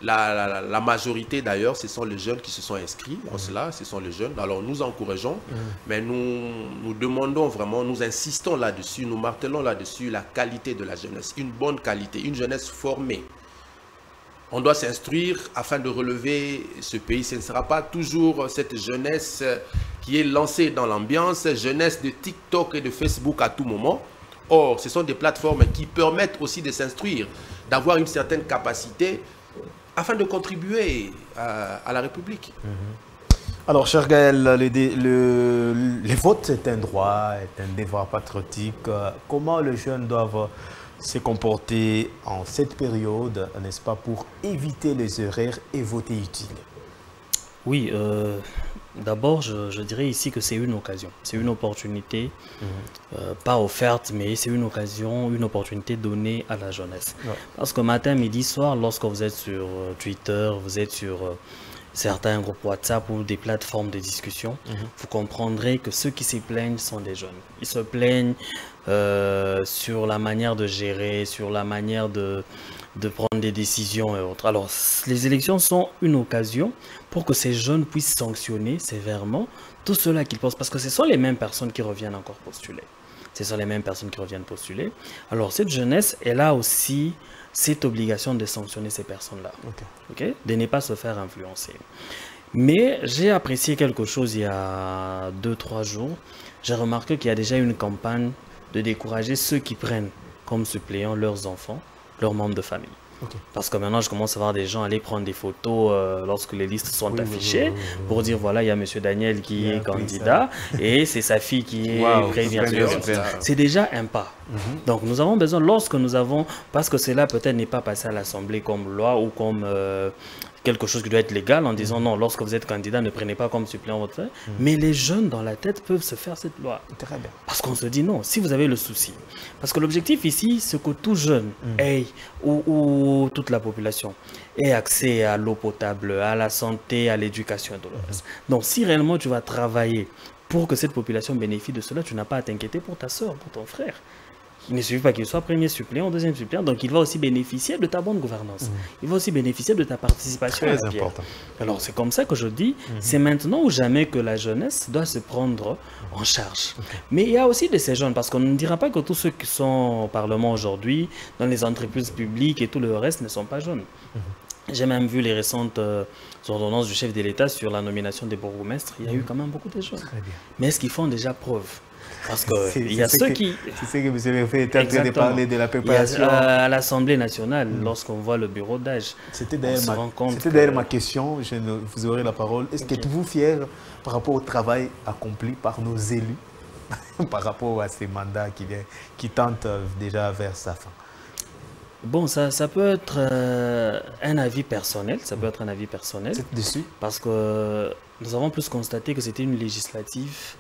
la majorité d'ailleurs, ce sont les jeunes qui se sont inscrits en cela, ce sont les jeunes. Alors nous encourageons, mais nous demandons vraiment, nous insistons là-dessus, nous martelons là-dessus la qualité de la jeunesse, une bonne qualité, une jeunesse formée. On doit s'instruire afin de relever ce pays. Ce ne sera pas toujours cette jeunesse qui est lancée dans l'ambiance, jeunesse de TikTok et de Facebook à tout moment. Or, ce sont des plateformes qui permettent aussi de s'instruire, d'avoir une certaine capacité afin de contribuer à la République. Alors, cher Gaël, les votes est un droit, est un devoir patriotique. Comment les jeunes doivent se comporter en cette période, n'est-ce pas, pour éviter les erreurs et voter utile? Oui, d'abord, je dirais ici que c'est une occasion, c'est une opportunité, pas offerte, mais c'est une occasion, une opportunité donnée à la jeunesse. Parce que matin, midi, soir, lorsque vous êtes sur Twitter, vous êtes sur certains groupes WhatsApp ou des plateformes de discussion, vous comprendrez que ceux qui se plaignent sont des jeunes. Ils se plaignent sur la manière de gérer, sur la manière de prendre des décisions et autres. Alors, les élections sont une occasion pour que ces jeunes puissent sanctionner sévèrement tout cela qu'ils pensent, parce que ce sont les mêmes personnes qui reviennent encore postuler. Ce sont les mêmes personnes qui reviennent postuler. Alors, cette jeunesse, elle a aussi cette obligation de sanctionner ces personnes-là, de ne pas se faire influencer. Mais j'ai apprécié quelque chose il y a 2-3 jours. J'ai remarqué qu'il y a déjà une campagne de décourager ceux qui prennent comme suppléants leurs enfants, leurs membres de famille. Parce que maintenant, je commence à voir des gens aller prendre des photos lorsque les listes sont affichées pour dire, voilà, il y a M. Daniel qui est candidat et c'est sa fille qui est prévient. C'est déjà un pas. Donc, nous avons besoin, lorsque nous avons, parce que cela peut-être n'est pas passé à l'Assemblée comme loi ou comme quelque chose qui doit être légal, en disant non, lorsque vous êtes candidat, ne prenez pas comme suppléant votre frère. Mais les jeunes dans la tête peuvent se faire cette loi. Très bien. Parce qu'on se dit non, si vous avez le souci. Parce que l'objectif ici, c'est que tout jeune ait, ou toute la population, ait accès à l'eau potable, à la santé, à l'éducation et tout le reste. Donc si réellement tu vas travailler pour que cette population bénéficie de cela, tu n'as pas à t'inquiéter pour ta soeur, pour ton frère. Il ne suffit pas qu'il soit premier suppléant, deuxième suppléant, donc il va aussi bénéficier de ta bonne gouvernance. Il va aussi bénéficier de ta participation. Très important. Alors c'est comme ça que je dis, c'est maintenant ou jamais que la jeunesse doit se prendre en charge. Mais il y a aussi de ces jeunes, parce qu'on ne dira pas que tous ceux qui sont au Parlement aujourd'hui, dans les entreprises publiques et tout le reste ne sont pas jeunes. J'ai même vu les récentes ordonnances du chef de l'État sur la nomination des bourgmestres. Il y a eu quand même beaucoup de jeunes. Mais est-ce qu'ils font déjà preuve? Parce qu'il y a ceux qui... C'est ce que M. Lefebvre était en train de parler de la préparation. À l'Assemblée nationale, lorsqu'on voit le bureau d'âge, c'était d'ailleurs ma question, vous aurez la parole. Est-ce que êtes-vous fier par rapport au travail accompli par nos élus, par rapport à ces mandats qui tentent déjà vers sa fin? Bon, ça peut être un avis personnel, Dessus. Parce que nous avons plus constaté que c'était une législative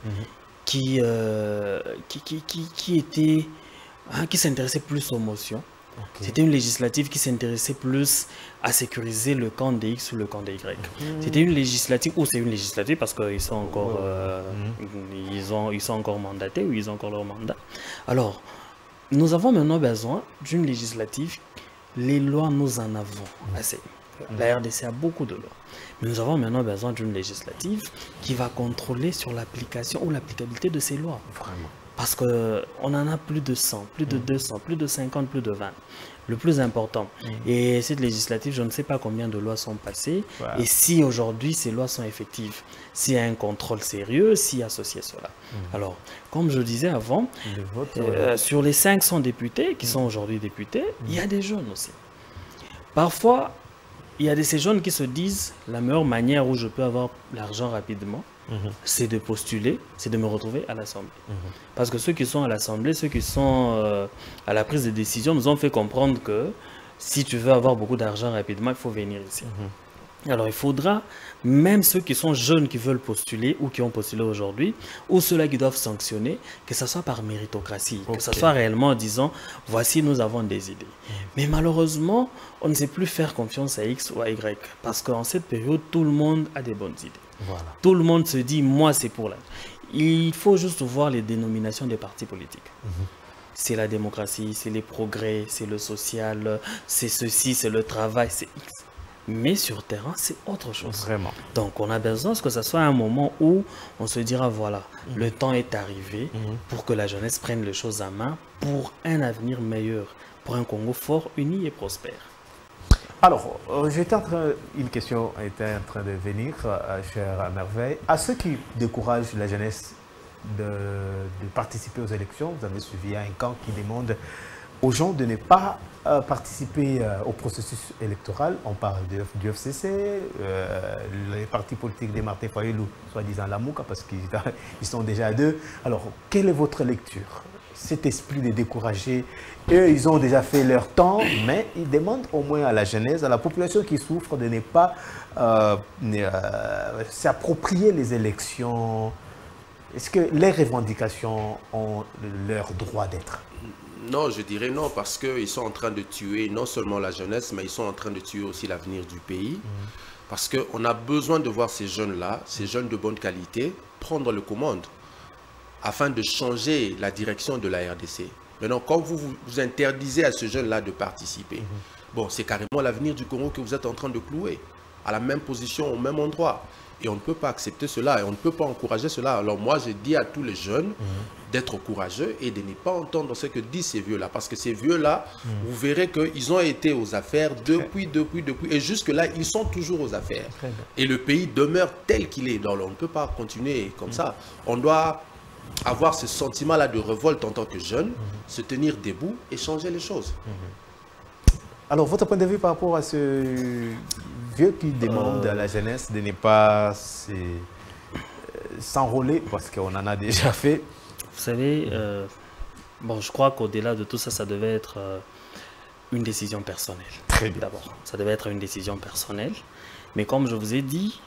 qui s'intéressait plus aux motions. C'était une législative qui s'intéressait plus à sécuriser le camp des X ou le camp des Y. C'était une législative, ou c'est une législative parce qu'ils sont encore, ils sont encore mandatés ou ils ont encore leur mandat. Alors, nous avons maintenant besoin d'une législative. Les lois, nous en avons assez. La RDC a beaucoup de lois. Mais nous avons maintenant besoin d'une législative qui va contrôler sur l'application ou l'applicabilité de ces lois. Vraiment. Parce qu'on en a plus de 100, plus de 200, plus de 50, plus de 20. Le plus important. Et cette législative, je ne sais pas combien de lois sont passées. Et si aujourd'hui ces lois sont effectives, s'il y a un contrôle sérieux, s'il y a associé cela. Alors, comme je disais avant, sur les 500 députés qui sont aujourd'hui députés, il y a des jeunes aussi. Parfois, il y a de ces jeunes qui se disent la meilleure manière où je peux avoir l'argent rapidement, c'est de postuler, c'est de me retrouver à l'Assemblée. Parce que ceux qui sont à l'Assemblée, ceux qui sont à la prise de décision, nous ont fait comprendre que si tu veux avoir beaucoup d'argent rapidement, il faut venir ici. Alors il faudra, même ceux qui sont jeunes qui veulent postuler ou qui ont postulé aujourd'hui, ou ceux-là qui doivent sanctionner, que ce soit par méritocratie, que ce soit réellement en disant, voici nous avons des idées. Mais malheureusement, on ne sait plus faire confiance à X ou à Y, parce qu'en cette période, tout le monde a des bonnes idées. Voilà. Tout le monde se dit, moi c'est pour la... Il faut juste voir les dénominations des partis politiques. C'est la démocratie, c'est les progrès, c'est le social, c'est ceci, c'est le travail, c'est X. Mais sur terrain, c'est autre chose. Vraiment. Donc, on a besoin que ce soit un moment où on se dira, voilà, le temps est arrivé pour que la jeunesse prenne les choses en main pour un avenir meilleur, pour un Congo fort, uni et prospère. Alors, une question était en train de venir, cher Merveille. À ceux qui découragent la jeunesse de participer aux élections, vous avez suivi un camp qui demande aux gens de ne pas participer au processus électoral. On parle du FCC, les partis politiques de Martin Fayulu, soi-disant la Mouka, parce qu'ils sont déjà à deux. Alors, quelle est votre lecture? Cet esprit de décourager, eux, ils ont déjà fait leur temps, mais ils demandent au moins à la jeunesse, à la population qui souffre, de ne pas s'approprier les élections. Est-ce que les revendications ont leur droit d'être? Non, je dirais non, parce qu'ils sont en train de tuer non seulement la jeunesse, mais ils sont en train de tuer aussi l'avenir du pays. Parce qu'on a besoin de voir ces jeunes-là, ces jeunes de bonne qualité, prendre le commande afin de changer la direction de la RDC. Maintenant, quand vous interdisez à ce jeune-là de participer, bon, c'est carrément l'avenir du Congo que vous êtes en train de clouer, à la même position, au même endroit. Et on ne peut pas accepter cela, et on ne peut pas encourager cela. Alors moi, je dis à tous les jeunes d'être courageux et de ne pas entendre ce que disent ces vieux-là. Parce que ces vieux-là, vous verrez qu'ils ont été aux affaires depuis. Et jusque-là, ils sont toujours aux affaires. Et le pays demeure tel qu'il est. Donc on ne peut pas continuer comme ça. On doit avoir ce sentiment-là de révolte en tant que jeune, se tenir debout et changer les choses. Alors, votre point de vue par rapport à ce vieux qui demande à la jeunesse de ne pas s'enrôler, parce qu'on en a déjà fait. Vous savez, bon, je crois qu'au-delà de tout ça, ça devait être une décision personnelle. Très bien. D'abord, ça devait être une décision personnelle. Mais comme je vous ai dit,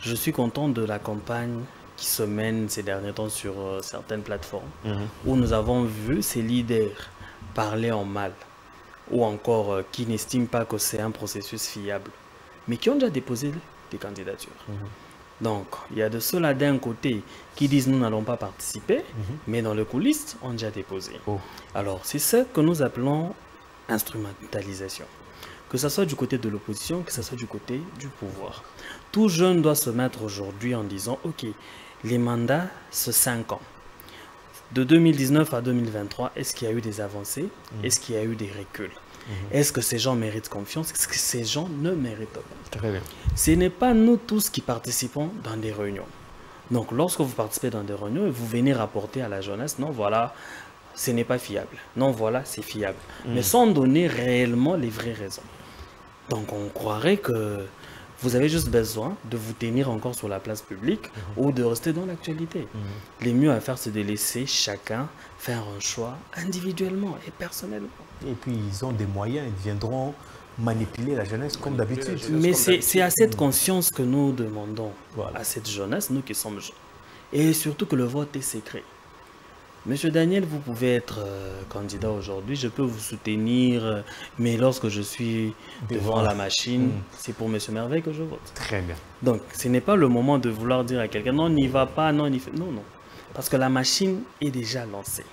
je suis content de la campagne qui se mène ces derniers temps sur certaines plateformes, où nous avons vu ces leaders parler en mal, ou encore qui n'estiment pas que c'est un processus fiable, mais qui ont déjà déposé des candidatures. Donc, il y a de ceux-là d'un côté qui disent nous n'allons pas participer, mais dans le coulisses, on a déjà déposé. Alors, c'est ce que nous appelons instrumentalisation. Que ce soit du côté de l'opposition, que ce soit du côté du pouvoir. Tout jeune doit se mettre aujourd'hui en disant, ok, les mandats, c'est 5 ans. De 2019 à 2023, est-ce qu'il y a eu des avancées? Est-ce qu'il y a eu des reculs? Est-ce que ces gens méritent confiance? Est-ce que ces gens ne méritent pas? Très bien. Ce n'est pas nous tous qui participons dans des réunions. Donc, lorsque vous participez dans des réunions et vous venez rapporter à la jeunesse, non, voilà, ce n'est pas fiable. Non, voilà, c'est fiable. Mais sans donner réellement les vraies raisons. Donc, on croirait que vous avez juste besoin de vous tenir encore sur la place publique ou de rester dans l'actualité. Le mieux à faire, c'est de laisser chacun faire un choix individuellement et personnellement. Et puis, ils ont des moyens, ils viendront manipuler la jeunesse comme d'habitude. Mais c'est à cette conscience que nous demandons à cette jeunesse, nous qui sommes jeunes. Et surtout que le vote est secret. Monsieur Daniel, vous pouvez être candidat aujourd'hui, je peux vous soutenir, mais lorsque je suis devant la machine, c'est pour Monsieur Merveille que je vote. Très bien. Donc, ce n'est pas le moment de vouloir dire à quelqu'un, non, n'y va pas, non, n'y fait... Non, non. Parce que la machine est déjà lancée.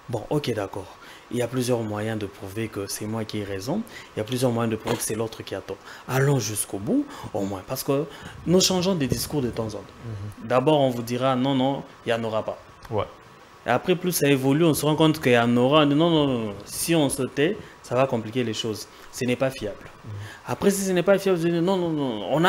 Bon, ok, d'accord. Il y a plusieurs moyens de prouver que c'est moi qui ai raison. Il y a plusieurs moyens de prouver que c'est l'autre qui a tort. Allons jusqu'au bout, au moins. Parce que nous changeons des discours de temps en temps. D'abord, on vous dira, non, non, il n'y en aura pas. Ouais. Et après, plus ça évolue, on se rend compte qu'il y en aura. Non, non, non, si on se tait, ça va compliquer les choses. Ce n'est pas fiable. Après, si ce n'est pas fiable, vous dites non, non, non.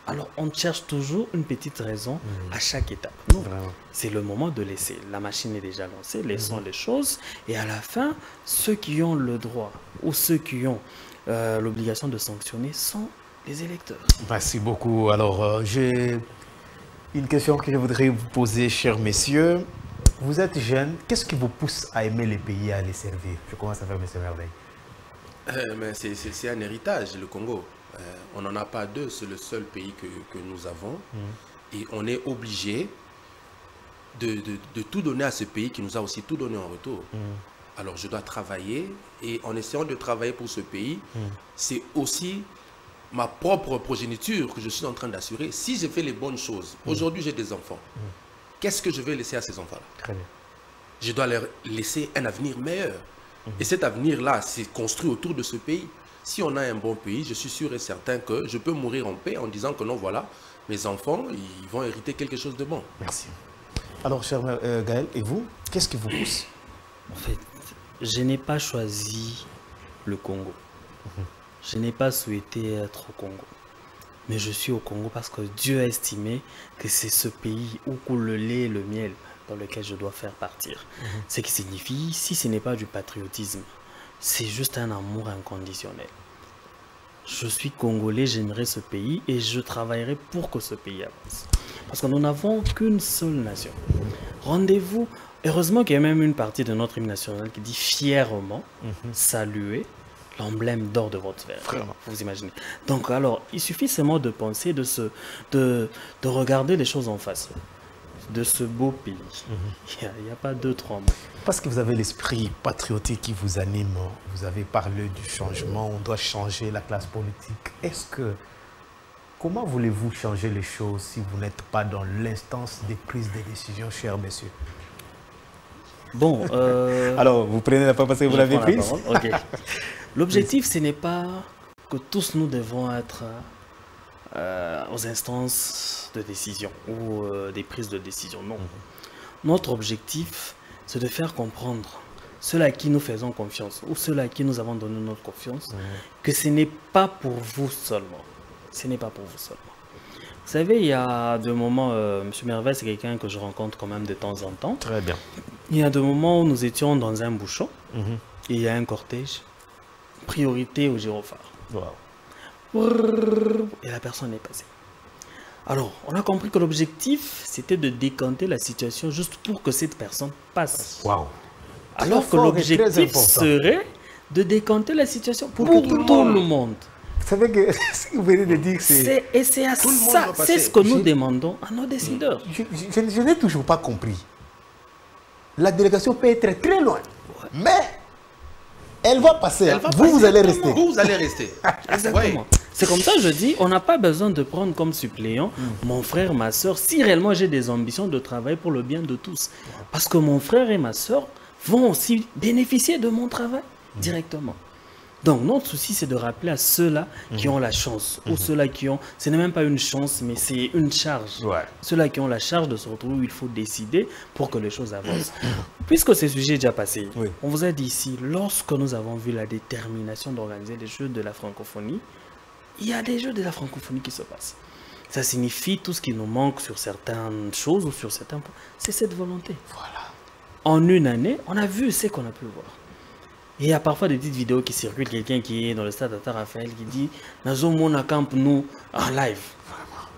Alors, on cherche toujours une petite raison à chaque étape. Non, c'est le moment de laisser. La machine est déjà lancée, laissons les choses. Et à la fin, ceux qui ont le droit ou ceux qui ont l'obligation de sanctionner sont les électeurs. Merci beaucoup. Alors, j'ai une question que je voudrais vous poser, chers messieurs. Vous êtes jeune, qu'est-ce qui vous pousse à aimer les pays et à les servir? Je commence à faire M. Merveille. C'est un héritage, le Congo. On n'en a pas deux, c'est le seul pays que nous avons. Et on est obligé de tout donner à ce pays qui nous a aussi tout donné en retour. Alors je dois travailler et en essayant de travailler pour ce pays, c'est aussi ma propre progéniture que je suis en train d'assurer. Si je fais les bonnes choses, aujourd'hui j'ai des enfants. Qu'est-ce que je vais laisser à ces enfants-là? Très bien. Je dois leur laisser un avenir meilleur. Et cet avenir-là, c'est construit autour de ce pays. Si on a un bon pays, je suis sûr et certain que je peux mourir en paix en disant que non, voilà, mes enfants, ils vont hériter quelque chose de bon. Merci. Alors, cher Gaël, et vous, qu'est-ce qui vous pousse? En fait, je n'ai pas choisi le Congo. Je n'ai pas souhaité être au Congo. Mais je suis au Congo parce que Dieu a estimé que c'est ce pays où coule le lait et le miel dans lequel je dois faire partir. Ce qui signifie, si ce n'est pas du patriotisme, c'est juste un amour inconditionnel. Je suis Congolais, j'aimerais ce pays et je travaillerai pour que ce pays avance. Parce que nous n'avons qu'une seule nation. Rendez-vous, heureusement qu'il y a même une partie de notre hymne national qui dit fièrement saluer l'emblème d'or de votre verre. Vraiment. Vous imaginez. Donc alors, il suffit seulement de penser, de regarder les choses en face de ce beau pays. Il n'y a pas deux, trois mots. Parce que vous avez l'esprit patriotique qui vous anime. Vous avez parlé du changement, on doit changer la classe politique. Est-ce que comment voulez-vous changer les choses si vous n'êtes pas dans l'instance des prises de décision, cher monsieur? Bon, alors, vous prenez la parole parce que vous l'avez prise. Ok. L'objectif, ce n'est pas que tous nous devons être aux instances de décision ou des prises de décision. Non. Notre objectif, c'est de faire comprendre ceux à qui nous faisons confiance ou ceux à qui nous avons donné notre confiance que ce n'est pas pour vous seulement. Ce n'est pas pour vous seulement. Vous savez, il y a des moments, M. Merveille, c'est quelqu'un que je rencontre quand même de temps en temps. Très bien. Il y a des moments où nous étions dans un bouchon et il y a un cortège. Priorité au gyrophare. Wow. Et la personne est passée. Alors, on a compris que l'objectif, c'était de décanter la situation juste pour que cette personne passe. Wow. Alors que l'objectif serait de décanter la situation pour tout le monde. Vous savez que ce que vous venez de dire, c'est... Et c'est à ça, c'est ce que nous demandons à nos décideurs. Je n'ai toujours pas compris. La délégation peut être très loin, mais elle va passer. Vous allez rester. Vous allez rester. Exactement. Ouais. C'est comme ça que je dis, on n'a pas besoin de prendre comme suppléant mon frère, ma soeur, si réellement j'ai des ambitions de travail pour le bien de tous. Parce que mon frère et ma soeur vont aussi bénéficier de mon travail directement. Donc notre souci, c'est de rappeler à ceux-là qui ont la chance, ou ceux-là qui ont, ce n'est même pas une chance, mais c'est une charge. Ceux-là qui ont la charge de se retrouver où il faut décider pour que les choses avancent. Puisque ce sujet est déjà passé, on vous a dit ici, lorsque nous avons vu la détermination d'organiser les Jeux de la francophonie, il y a des Jeux de la francophonie qui se passent. Ça signifie tout ce qui nous manque sur certaines choses ou sur certains points, c'est cette volonté. Voilà. En une année, on a vu ce qu'on a pu voir. Et il y a parfois des petites vidéos qui circulent, quelqu'un qui est dans le stade Tata Raphaël qui dit « Nazo Mona Camp nous en live ».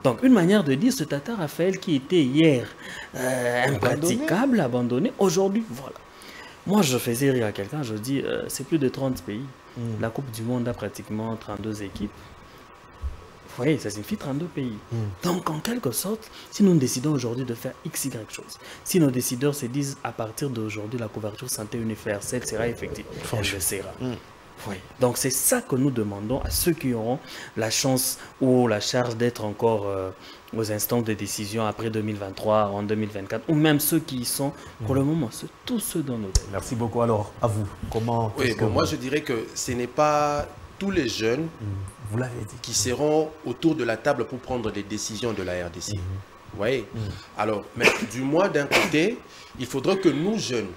Donc une manière de dire ce Tata Raphaël qui était hier impraticable, abandonné, aujourd'hui, voilà. Moi je faisais rire à quelqu'un, je dis c'est plus de 30 pays. La Coupe du Monde a pratiquement 32 équipes. Vous voyez, ça signifie 32 pays. Donc, en quelque sorte, si nous décidons aujourd'hui de faire XY chose, si nos décideurs se disent à partir d'aujourd'hui, la couverture santé universelle sera effective, elle le sera. Oui. Donc, c'est ça que nous demandons à ceux qui auront la chance ou la charge d'être encore aux instances de décision après 2023, en 2024, ou même ceux qui y sont pour le moment, c'est tous ceux dans nos têtes. Merci beaucoup. Alors, à vous, comment... Oui, bon, moi, je dirais que ce n'est pas tous les jeunes vous l'avez dit, qui seront autour de la table pour prendre des décisions de la RDC. Vous voyez. Alors, mais du moins d'un côté, il faudrait que nous, jeunes,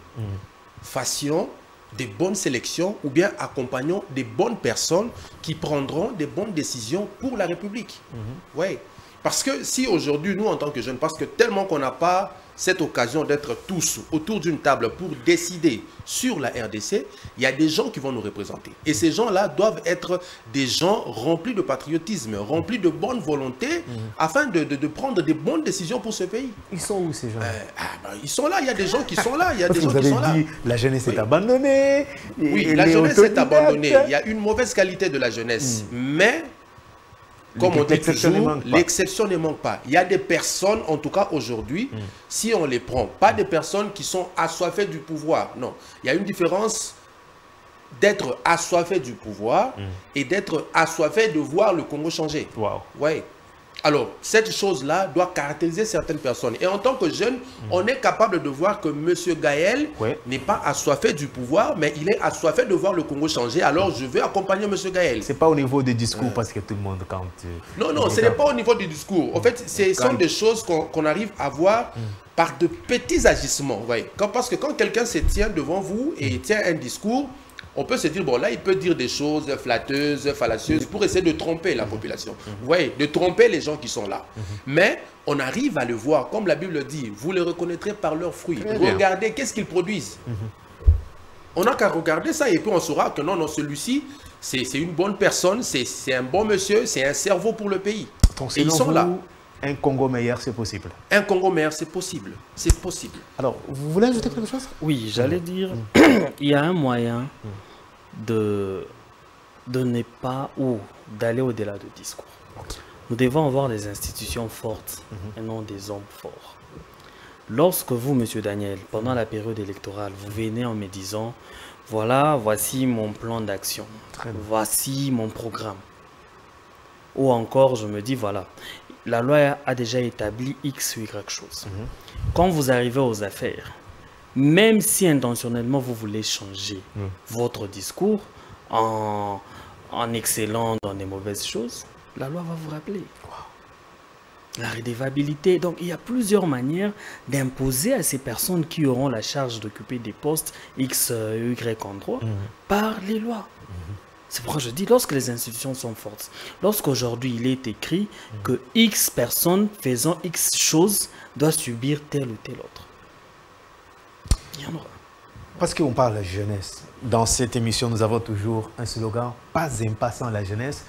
fassions des bonnes sélections ou bien accompagnons des bonnes personnes qui prendront des bonnes décisions pour la République. Ouais. Parce que si aujourd'hui, nous, en tant que jeunes, parce que tellement qu'on n'a pas cette occasion d'être tous autour d'une table pour décider sur la RDC, il y a des gens qui vont nous représenter. Et ces gens-là doivent être des gens remplis de patriotisme, remplis de bonne volonté, afin de prendre des bonnes décisions pour ce pays. Ils sont où ces gens ils sont là, il y a des gens qui sont là. Il y a des gens qui sont là. La jeunesse est abandonnée. Oui, la jeunesse est abandonnée. Il y a une mauvaise qualité de la jeunesse. Mais... comme on dit toujours, l'exception ne manque pas. Il y a des personnes, en tout cas aujourd'hui, si on les prend, pas des personnes qui sont assoiffées du pouvoir. Non, il y a une différence d'être assoiffé du pouvoir et d'être assoiffé de voir le Congo changer. Wow. Ouais. Alors, cette chose-là doit caractériser certaines personnes. Et en tant que jeune, on est capable de voir que M. Gaël n'est pas assoiffé du pouvoir, mais il est assoiffé de voir le Congo changer. Alors, je vais accompagner M. Gaël. Ce n'est pas au niveau des discours, parce que tout le monde compte. Non, non, ce n'est pas au niveau du discours. En fait, ce sont des choses qu'on arrive à voir par de petits agissements. Ouais. Parce que quand quelqu'un se tient devant vous et tient un discours, on peut se dire, bon, là, il peut dire des choses flatteuses, fallacieuses, pour essayer de tromper la population. Oui, de tromper les gens qui sont là. Mais on arrive à le voir, comme la Bible dit, vous les reconnaîtrez par leurs fruits. Regardez, qu'est-ce qu'ils produisent. On n'a qu'à regarder ça et puis on saura que non, non, celui-ci, c'est une bonne personne, c'est un bon monsieur, c'est un cerveau pour le pays. Donc, et ils sont là. Un Congo meilleur, c'est possible. Un Congo meilleur, c'est possible. C'est possible. Alors, vous voulez ajouter quelque chose? Oui, j'allais dire, il y a un moyen de ne pas ou d'aller au-delà du discours. Nous devons avoir des institutions fortes et non des hommes forts. Lorsque vous, Monsieur Daniel, pendant la période électorale, vous venez en me disant, voilà, voici mon plan d'action, voici mon programme. Ou encore, je me dis, voilà, la loi a déjà établi X ou Y chose. Quand vous arrivez aux affaires, même si intentionnellement vous voulez changer votre discours en excellant dans des mauvaises choses, la loi va vous rappeler. La redevabilité. Donc, il y a plusieurs manières d'imposer à ces personnes qui auront la charge d'occuper des postes X, Y endroit par les lois. C'est pourquoi je dis, lorsque les institutions sont fortes, lorsqu'aujourd'hui il est écrit que X personnes faisant X choses doivent subir telle ou telle autre, il y en aura. Parce qu'on parle de la jeunesse. Dans cette émission, nous avons toujours un slogan, pas un pas sans la jeunesse.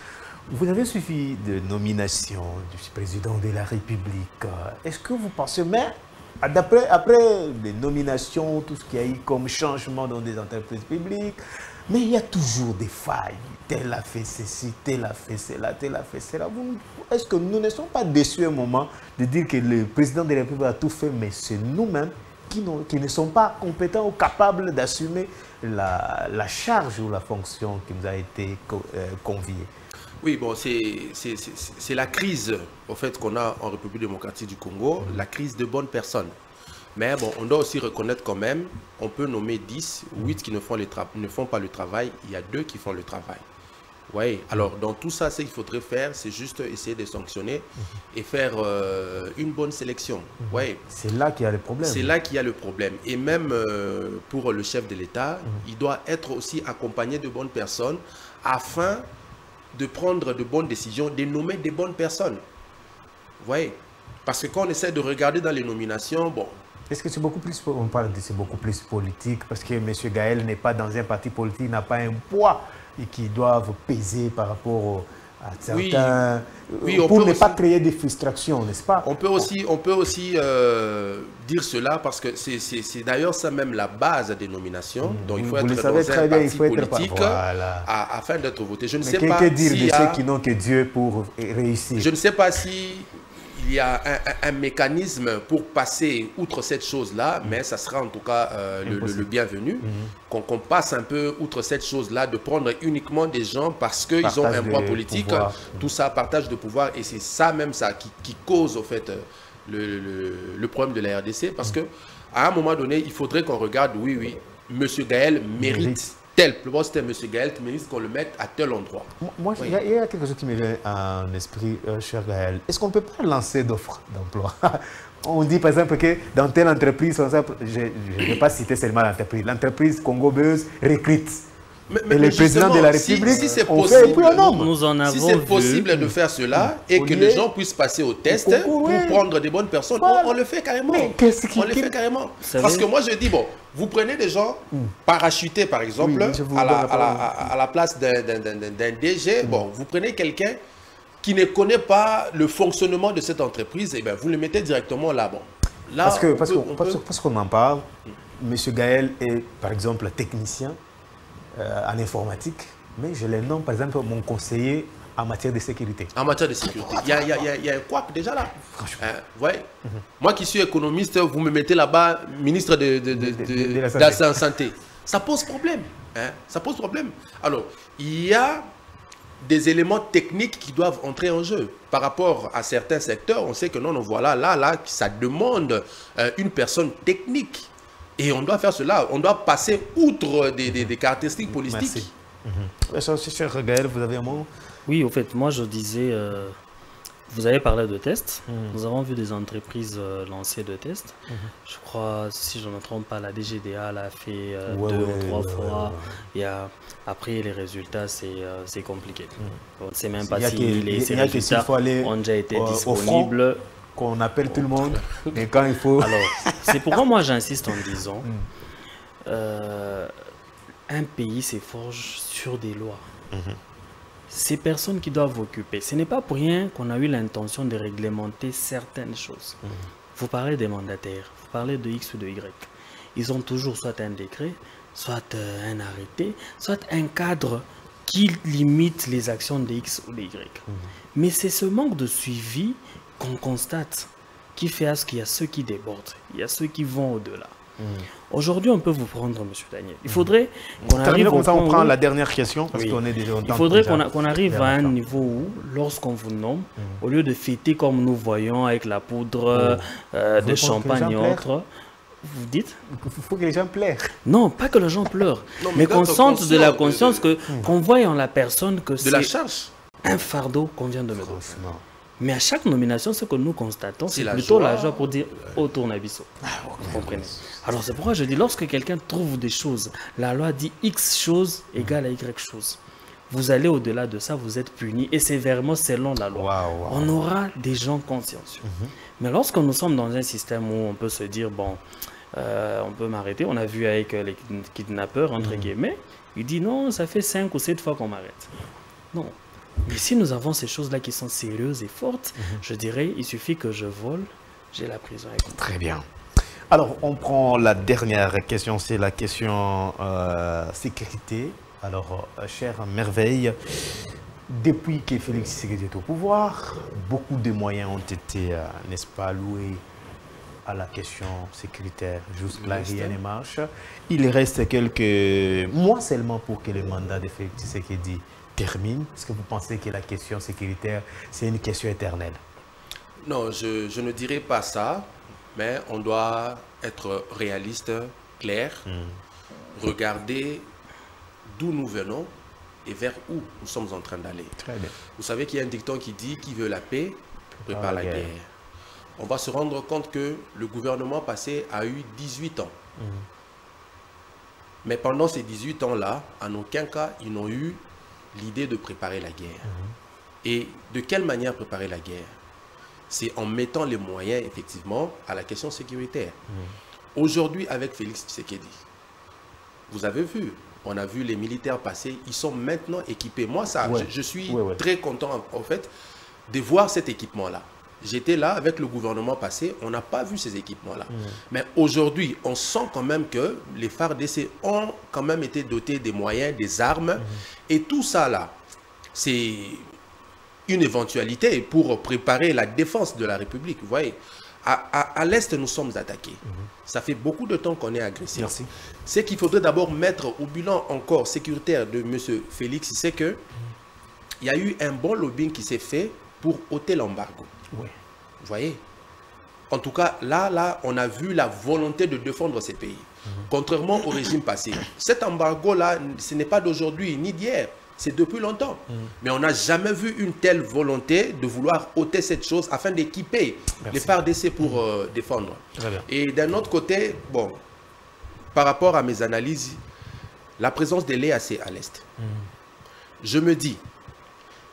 Vous avez suivi de nomination du président de la République. Est-ce que vous pensez, mais après les nominations, tout ce qu'il y a eu comme changement dans des entreprises publiques, mais il y a toujours des failles. Tel a fait ceci, tel a fait cela, tel a fait cela. Est-ce que nous ne sommes pas déçus un moment de dire que le président de la République a tout fait, mais c'est nous-mêmes qui ne sont pas compétents ou capables d'assumer la charge ou la fonction qui nous a été confiée? Oui, bon, c'est la crise au fait, qu'on a en République démocratique du Congo, la crise de bonnes personnes. Mais bon, on doit aussi reconnaître quand même, on peut nommer 10, 8 qui ne font pas le travail, il y a 2 qui font le travail. Oui, alors dans tout ça, ce qu'il faudrait faire, c'est juste essayer de sanctionner et faire une bonne sélection. Ouais. C'est là qu'il y a le problème. C'est là qu'il y a le problème. Et même pour le chef de l'État, il doit être aussi accompagné de bonnes personnes afin de prendre de bonnes décisions, de nommer des bonnes personnes. Vous voyez? Parce que quand on essaie de regarder dans les nominations, bon... Est-ce que c'est beaucoup plus, on parle de c'est beaucoup plus politique, parce que M. Gaël n'est pas dans un parti politique, il n'a pas un poids et qui doivent peser par rapport à certains... Oui, pour ne pas créer des frustrations, n'est-ce pas? On peut aussi dire cela parce que c'est d'ailleurs ça même la base des nominations. Donc il faut être dans un parti politique afin d'être voté. Je ne sais pas que dire de ceux qui n'ont que Dieu pour réussir? Je ne sais pas si il y a un mécanisme pour passer outre cette chose-là, mais ça sera en tout cas le bienvenu, qu'on passe un peu outre cette chose-là, de prendre uniquement des gens parce qu'ils ont un poids politique, tout ça, partage de pouvoir, et c'est ça même ça qui cause au fait le problème de la RDC, parce que à un moment donné, il faudrait qu'on regarde, oui, M. Gaël mérite tel, c'était M. Gaël qui mérite qu'on le mette à tel endroit. Moi, il y a quelque chose qui me vient en esprit, cher Gaël. Est-ce qu'on ne peut pas lancer d'offres d'emploi? On dit par exemple que dans telle entreprise, je ne vais pas citer seulement l'entreprise, l'entreprise Congo Buzz recrute. Et le président de la République, si c'est possible, nous en avons si c'est possible de faire cela et que les gens puissent passer au test pour prendre des bonnes personnes, on le fait carrément. On le fait carrément. Parce que moi je dis, bon, vous prenez des gens parachutés par exemple à la place d'un DG, bon, vous prenez quelqu'un qui ne connaît pas le fonctionnement de cette entreprise, et bien vous le mettez directement là. Bon. Là parce qu'on en parle, M. Gaël est par exemple technicien en informatique, mais je le nomme par exemple mon conseiller en matière de sécurité. En matière de sécurité. Il y a un couac déjà là. Franchement. Ouais. Moi qui suis économiste, vous me mettez là-bas ministre de la santé. Ça pose problème. Ça pose problème. Alors, il y a des éléments techniques qui doivent entrer en jeu. Par rapport à certains secteurs, on sait que non, voilà, là, ça demande une personne technique. Et on doit faire cela, on doit passer outre des caractéristiques politiques. Merci. Cher Gaël, vous avez un mot? Oui, au fait, moi je disais, vous avez parlé de tests. Nous avons vu des entreprises lancer de tests. Je crois, si je ne me trompe pas, la DGDA l'a fait 2 ou 3 fois. Après, les résultats, c'est compliqué. On ne sait même pas si ces résultats ont déjà été disponibles. Qu'on appelle tout le monde, mais quand il faut... Alors, c'est pourquoi moi j'insiste en disant, un pays se forge sur des lois. Ces personnes qui doivent occuper, ce n'est pas pour rien qu'on a eu l'intention de réglementer certaines choses. Vous parlez des mandataires, vous parlez de X ou de Y. Ils ont toujours soit un décret, soit un arrêté, soit un cadre qui limite les actions de X ou de Y. Mais c'est ce manque de suivi qu'on constate, qui fait à ce qu'il y a ceux qui débordent, il y a ceux qui vont au-delà. Aujourd'hui, on peut vous prendre, M. Daniel. Il faudrait qu'on arrive comme ça, on prend la dernière question, parce qu'on est déjà... Il faudrait qu'on arrive à un niveau où, lorsqu'on vous nomme, au lieu de fêter comme nous voyons avec la poudre de champagne et autres, vous dites? Il faut que les gens pleurent. Non, pas que les gens pleurent, mais qu'on sente de la conscience, qu'on voie en la personne que c'est un fardeau qu'on vient de mettre. Mais à chaque nomination, ce que nous constatons, c'est plutôt la joie pour dire « au tournabisso ». Vous comprenez? Alors c'est pourquoi je dis, lorsque quelqu'un trouve des choses, la loi dit X chose égale à Y chose. Vous allez au-delà de ça, vous êtes puni et sévèrement selon la loi. On aura des gens consciencieux. Mais lorsque nous sommes dans un système où on peut se dire « bon, on peut m'arrêter », on a vu avec les kidnappeurs, entre guillemets, il dit « non, ça fait 5 ou 7 fois qu'on m'arrête ». Non. Mais si nous avons ces choses-là qui sont sérieuses et fortes, je dirais, il suffit que je vole, j'ai la prison avec moi. Très bien. Alors, on prend la dernière question, c'est la question sécurité. Alors, chère Merveille, depuis que Félix Tshisekedi est au pouvoir, beaucoup de moyens ont été, n'est-ce pas, alloués à la question sécuritaire. Jusque-là, rien ne marche. Il reste quelques mois seulement pour que le mandat de Félix Tshisekedi termine. Est-ce que vous pensez que la question sécuritaire, c'est une question éternelle? Non, je ne dirais pas ça, mais on doit être réaliste, clair, regarder d'où nous venons et vers où nous sommes en train d'aller. Vous savez qu'il y a un dicton qui dit « qui veut la paix, prépare la guerre ». On va se rendre compte que le gouvernement passé a eu 18 ans. Mais pendant ces 18 ans-là, en aucun cas, ils n'ont eu l'idée de préparer la guerre. Et de quelle manière préparer la guerre? C'est en mettant les moyens, effectivement, à la question sécuritaire. Aujourd'hui, avec Félix Tshisekedi, vous avez vu, on a vu les militaires passer, ils sont maintenant équipés. Moi, ça, je suis très content, en fait, de voir cet équipement-là. J'étais là avec le gouvernement passé, on n'a pas vu ces équipements-là. Mais aujourd'hui, on sent quand même que les FARDC ont quand même été dotés des moyens, des armes. Et tout ça là, c'est une éventualité pour préparer la défense de la République. Vous voyez, à l'Est, nous sommes attaqués. Ça fait beaucoup de temps qu'on est agressé. Ce qu'il faudrait d'abord mettre au bilan encore sécuritaire de M. Félix, c'est qu'il y a eu un bon lobbying qui s'est fait pour ôter l'embargo. Vous voyez, en tout cas, là, on a vu la volonté de défendre ces pays. Contrairement au régime passé. Cet embargo-là, ce n'est pas d'aujourd'hui ni d'hier. C'est depuis longtemps. Mais on n'a jamais vu une telle volonté de vouloir ôter cette chose afin d'équiper les FARDC pour défendre. Et d'un autre côté, bon, par rapport à mes analyses, la présence de l'EAC à l'Est. Je me dis,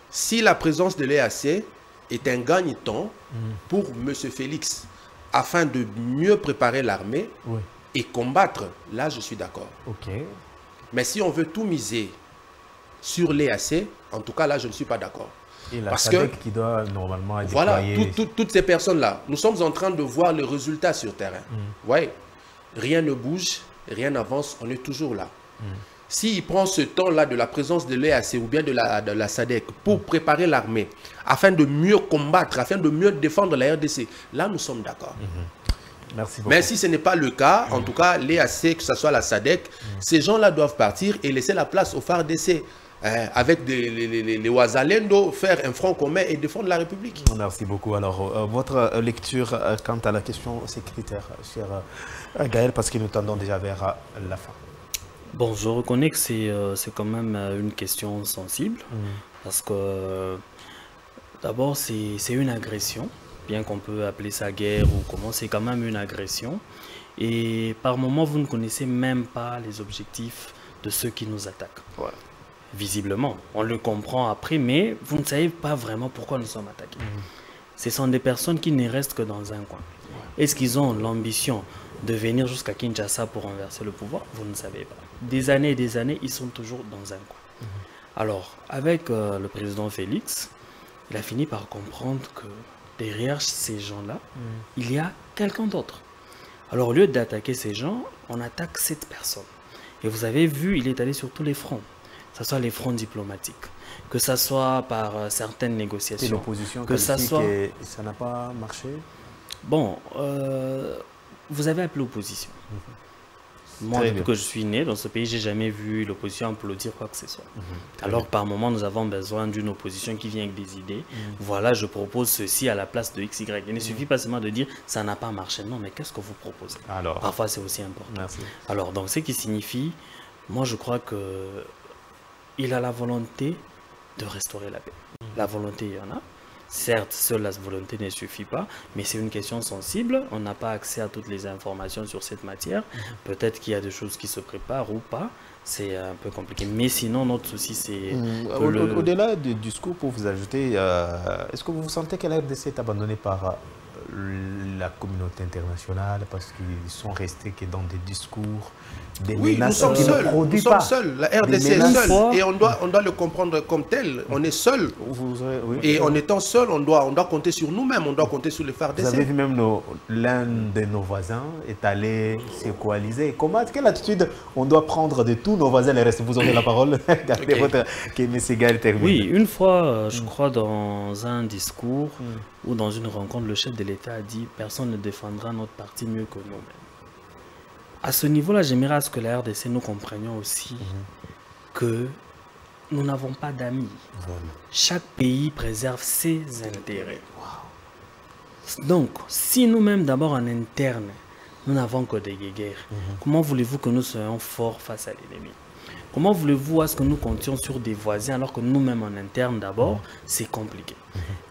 si la présence de l'EAC est un gagne-temps pour M. Félix afin de mieux préparer l'armée et combattre, là je suis d'accord. Mais si on veut tout miser sur l'EAC, en tout cas là je ne suis pas d'accord. Parce que qui doit normalement être déployé... toutes ces personnes-là, nous sommes en train de voir les résultats sur terrain. Vous voyez, rien ne bouge, rien n'avance, on est toujours là. S'il prend ce temps-là de la présence de l'EAC ou bien de la SADC pour préparer l'armée, afin de mieux combattre, afin de mieux défendre la RDC, là nous sommes d'accord. Merci beaucoup. Mais si ce n'est pas le cas, en tout cas l'EAC, que ce soit la SADC, ces gens-là doivent partir et laisser la place aux FARDC. Avec les Ouazalendo, faire un front commun et défendre la République. Merci beaucoup. Alors, votre lecture quant à la question sécuritaire, cher Gaël, parce que nous tendons déjà vers la fin. Bon, je reconnais que c'est quand même une question sensible, parce que d'abord, c'est une agression, bien qu'on peut appeler ça guerre ou comment, c'est quand même une agression. Et par moment, vous ne connaissez même pas les objectifs de ceux qui nous attaquent. Visiblement, on le comprend après, mais vous ne savez pas vraiment pourquoi nous sommes attaqués. Ce sont des personnes qui ne restent que dans un coin. Est-ce qu'ils ont l'ambition de venir jusqu'à Kinshasa pour renverser le pouvoir? Vous ne savez pas. Des années et des années, ils sont toujours dans un coin. Alors, avec le président Félix, il a fini par comprendre que derrière ces gens-là, il y a quelqu'un d'autre. Alors, au lieu d'attaquer ces gens, on attaque cette personne. Et vous avez vu, il est allé sur tous les fronts. Que ce soit les fronts diplomatiques, que ce soit par certaines négociations. Et l'opposition, que ça soit... ça n'a pas marché? Bon, vous avez appelé l'opposition. Moi, depuis que je suis né dans ce pays, je n'ai jamais vu l'opposition applaudir quoi que ce soit. Alors, par moment, nous avons besoin d'une opposition qui vient avec des idées. Voilà, je propose ceci à la place de X, Y. Il ne suffit pas seulement de dire ça n'a pas marché. Non, mais qu'est-ce que vous proposez? Alors, parfois, c'est aussi important. Merci. Alors, donc, ce qui signifie, moi, je crois qu'il a la volonté de restaurer la paix. La volonté, il y en a. Certes, seule la volonté ne suffit pas, mais c'est une question sensible. On n'a pas accès à toutes les informations sur cette matière. Peut-être qu'il y a des choses qui se préparent ou pas. C'est un peu compliqué. Mais sinon, notre souci, c'est... Au-delà du discours, pour vous ajouter, est-ce que vous sentez que la RDC est abandonnée par la communauté internationale parce qu'ils sont restés que dans des discours, des menaces qui ne produisent pas. Nous sommes seuls. La RDC est seule et on doit le comprendre comme tel. On est seul. Et en étant seul, on doit compter sur nous-mêmes. On doit compter sur les FARDC. Vous avez vu même l'un de nos voisins est allé se coaliser. Quelle attitude on doit prendre de tous nos voisins? Les restes, vous aurez la parole. Gardez votre... Que M. Gaël termine. Oui, une fois, je crois, dans un discours ou dans une rencontre, le chef de l'État a dit « Personne ne défendra notre parti mieux que nous-mêmes ». À ce niveau-là, j'aimerais à ce que la RDC, nous comprenions aussi que nous n'avons pas d'amis. Chaque pays préserve ses intérêts. Donc, si nous-mêmes, d'abord en interne, nous n'avons que des guerres, comment voulez-vous que nous soyons forts face à l'ennemi? Comment voulez-vous à ce que nous comptions sur des voisins alors que nous-mêmes en interne, d'abord, c'est compliqué.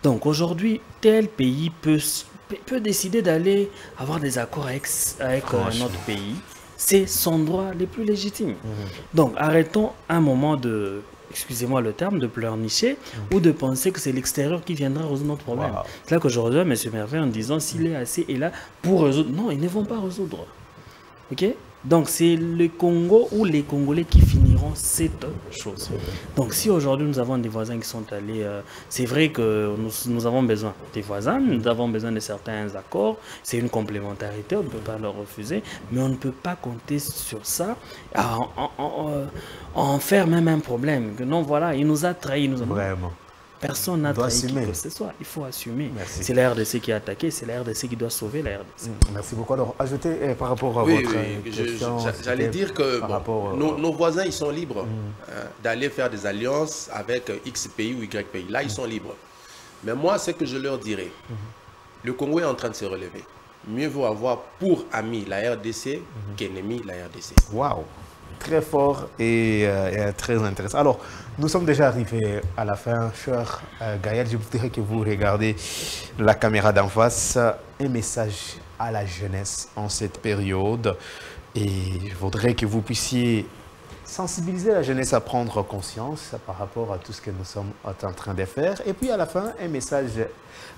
Donc, aujourd'hui, tel pays peut décider d'aller avoir des accords avec un autre pays. C'est son droit le plus légitime. Donc, arrêtons un moment de, excusez-moi le terme, de pleurnicher ou de penser que c'est l'extérieur qui viendra résoudre notre problème. C'est là que je rejoins M. Merveille en disant s'il est assez est là pour résoudre. Non, ils ne vont pas résoudre. Ok? Donc, c'est le Congo ou les Congolais qui finiront cette chose. Donc, si aujourd'hui nous avons des voisins qui sont allés... c'est vrai que nous avons besoin des voisins, nous avons besoin de certains accords. C'est une complémentarité, on ne peut pas leur refuser. Mais on ne peut pas compter sur ça, en faire même un problème. Que non, voilà, il nous a trahis. Vraiment. Personne n'a trahi qui que ce soit. Il faut assumer. C'est la RDC qui a attaqué, c'est la RDC qui doit sauver la RDC. Merci beaucoup. Alors, ajoutez par rapport à votre question... J'allais dire que nos voisins, ils sont libres d'aller faire des alliances avec X pays ou Y pays. Là, ils sont libres. Mais moi, ce que je leur dirais, le Congo est en train de se relever. Mieux vaut avoir pour ami la RDC qu'ennemi la RDC. Waouh! Très fort et très intéressant. Alors, nous sommes déjà arrivés à la fin. Cher Gaël, je voudrais que vous regardez la caméra d'en face. Un message à la jeunesse en cette période. Et je voudrais que vous puissiez sensibiliser la jeunesse à prendre conscience par rapport à tout ce que nous sommes en train de faire. Et puis à la fin, un message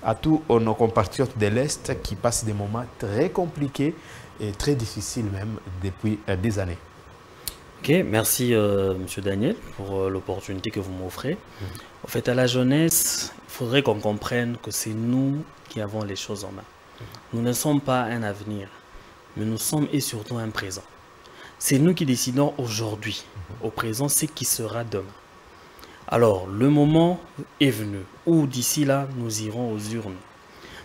à tous nos compatriotes de l'Est qui passent des moments très compliqués et très difficiles même depuis des années. Ok, merci Monsieur Daniel pour l'opportunité que vous m'offrez. En fait, à la jeunesse, il faudrait qu'on comprenne que c'est nous qui avons les choses en main. Nous ne sommes pas un avenir, mais nous sommes et surtout un présent. C'est nous qui décidons aujourd'hui, au présent, ce qui sera demain. Alors, le moment est venu où d'ici là, nous irons aux urnes.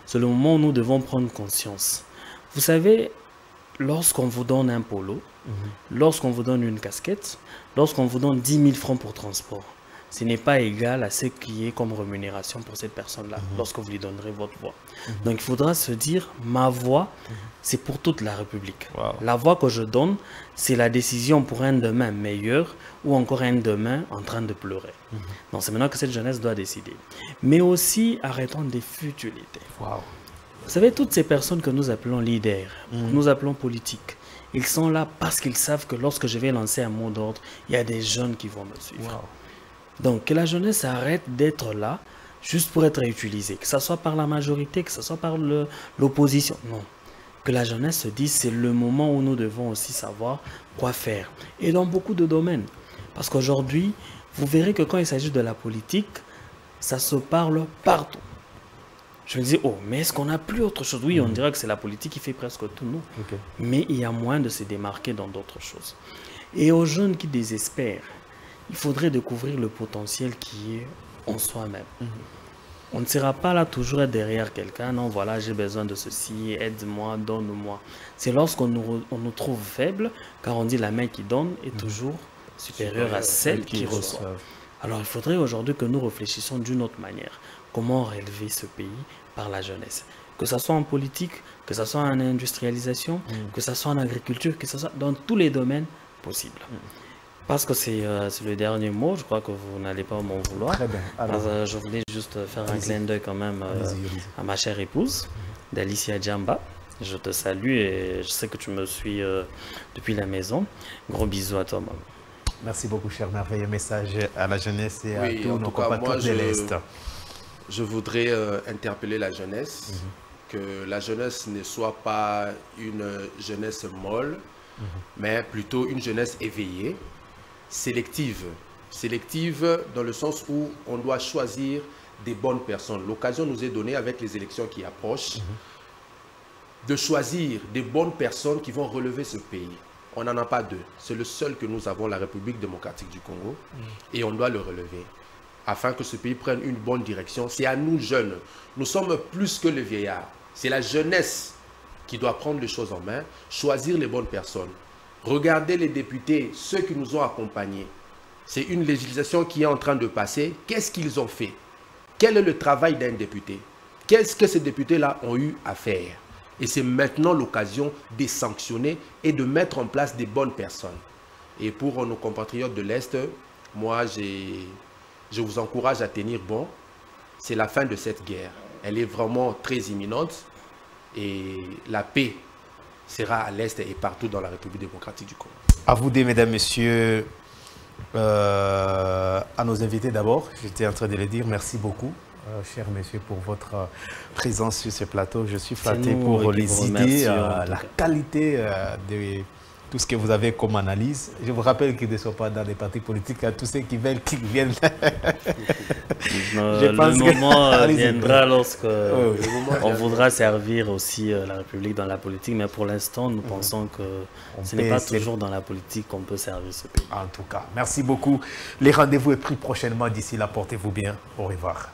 C'est le moment où nous devons prendre conscience. Vous savez, lorsqu'on vous donne un polo, lorsqu'on vous donne une casquette, lorsqu'on vous donne 10 000 francs pour transport, ce n'est pas égal à ce qui est comme rémunération pour cette personne-là, lorsque vous lui donnerez votre voix. Donc il faudra se dire, ma voix, c'est pour toute la République. La voix que je donne, c'est la décision pour un demain meilleur ou encore un demain en train de pleurer. Donc c'est maintenant que cette jeunesse doit décider. Mais aussi, arrêtons des futilités. Vous savez, toutes ces personnes que nous appelons leaders, que nous appelons politiques, ils sont là parce qu'ils savent que lorsque je vais lancer un mot d'ordre, il y a des jeunes qui vont me suivre. Donc, que la jeunesse arrête d'être là juste pour être utilisée, que ce soit par la majorité, que ce soit par l'opposition. Non. Que la jeunesse se dise, c'est le moment où nous devons aussi savoir quoi faire. Et dans beaucoup de domaines. Parce qu'aujourd'hui, vous verrez que quand il s'agit de la politique, ça se parle partout. Je me dis, oh, mais est-ce qu'on n'a plus autre chose? Oui, on dirait que c'est la politique qui fait presque tout, non. Mais il y a moyen de se démarquer dans d'autres choses. Et aux jeunes qui désespèrent, il faudrait découvrir le potentiel qui est en soi-même. On ne sera pas là toujours être derrière quelqu'un. Non, voilà, j'ai besoin de ceci, aide-moi, donne-moi. C'est lorsqu'on nous trouve faibles, car on dit la main qui donne est toujours supérieure à celle qui reçoit. Alors il faudrait aujourd'hui que nous réfléchissions d'une autre manière. Comment relever ce pays par la jeunesse? Que ce soit en politique, que ce soit en industrialisation, que ce soit en agriculture, que ce soit dans tous les domaines possibles. Parce que c'est le dernier mot, je crois que vous n'allez pas m'en vouloir. Très bien. Alors, je voulais juste faire un clin d'œil quand même à ma chère épouse, d'Alicia Djamba. Je te salue et je sais que tu me suis depuis la maison. Gros bisous à toi, maman. Merci beaucoup, cher merveilleux message à la jeunesse et à tous nos compatriotes de l'Est. Je voudrais interpeller la jeunesse, que la jeunesse ne soit pas une jeunesse molle, mais plutôt une jeunesse éveillée, sélective. Sélective dans le sens où on doit choisir des bonnes personnes. L'occasion nous est donnée avec les élections qui approchent de choisir des bonnes personnes qui vont relever ce pays. On n'en a pas deux. C'est le seul que nous avons, la République démocratique du Congo, et on doit le relever. Afin que ce pays prenne une bonne direction, c'est à nous jeunes. Nous sommes plus que les vieillards. C'est la jeunesse qui doit prendre les choses en main, choisir les bonnes personnes. Regardez les députés, ceux qui nous ont accompagnés. C'est une législation qui est en train de passer. Qu'est-ce qu'ils ont fait? Quel est le travail d'un député? Qu'est-ce que ces députés-là ont eu à faire? Et c'est maintenant l'occasion de sanctionner et de mettre en place des bonnes personnes. Et pour nos compatriotes de l'Est, moi, je vous encourage à tenir bon. C'est la fin de cette guerre. Elle est vraiment très imminente. Et la paix sera à l'Est et partout dans la République démocratique du Congo. À vous deux, mesdames, messieurs, à nos invités d'abord, j'étais en train de le dire, merci beaucoup. Chers messieurs, pour votre présence sur ce plateau. Je suis flatté pour les idées, la qualité de tout ce que vous avez comme analyse. Je vous rappelle qu'ils ne sont pas dans les partis politiques, tous ceux qui veulent qu'ils viennent. Le moment viendra lorsque on voudra servir aussi la République dans la politique, mais pour l'instant, nous pensons que ce n'est pas toujours dans la politique qu'on peut servir ce pays. En tout cas, merci beaucoup. Les rendez-vous est pris prochainement. D'ici là, portez-vous bien. Au revoir.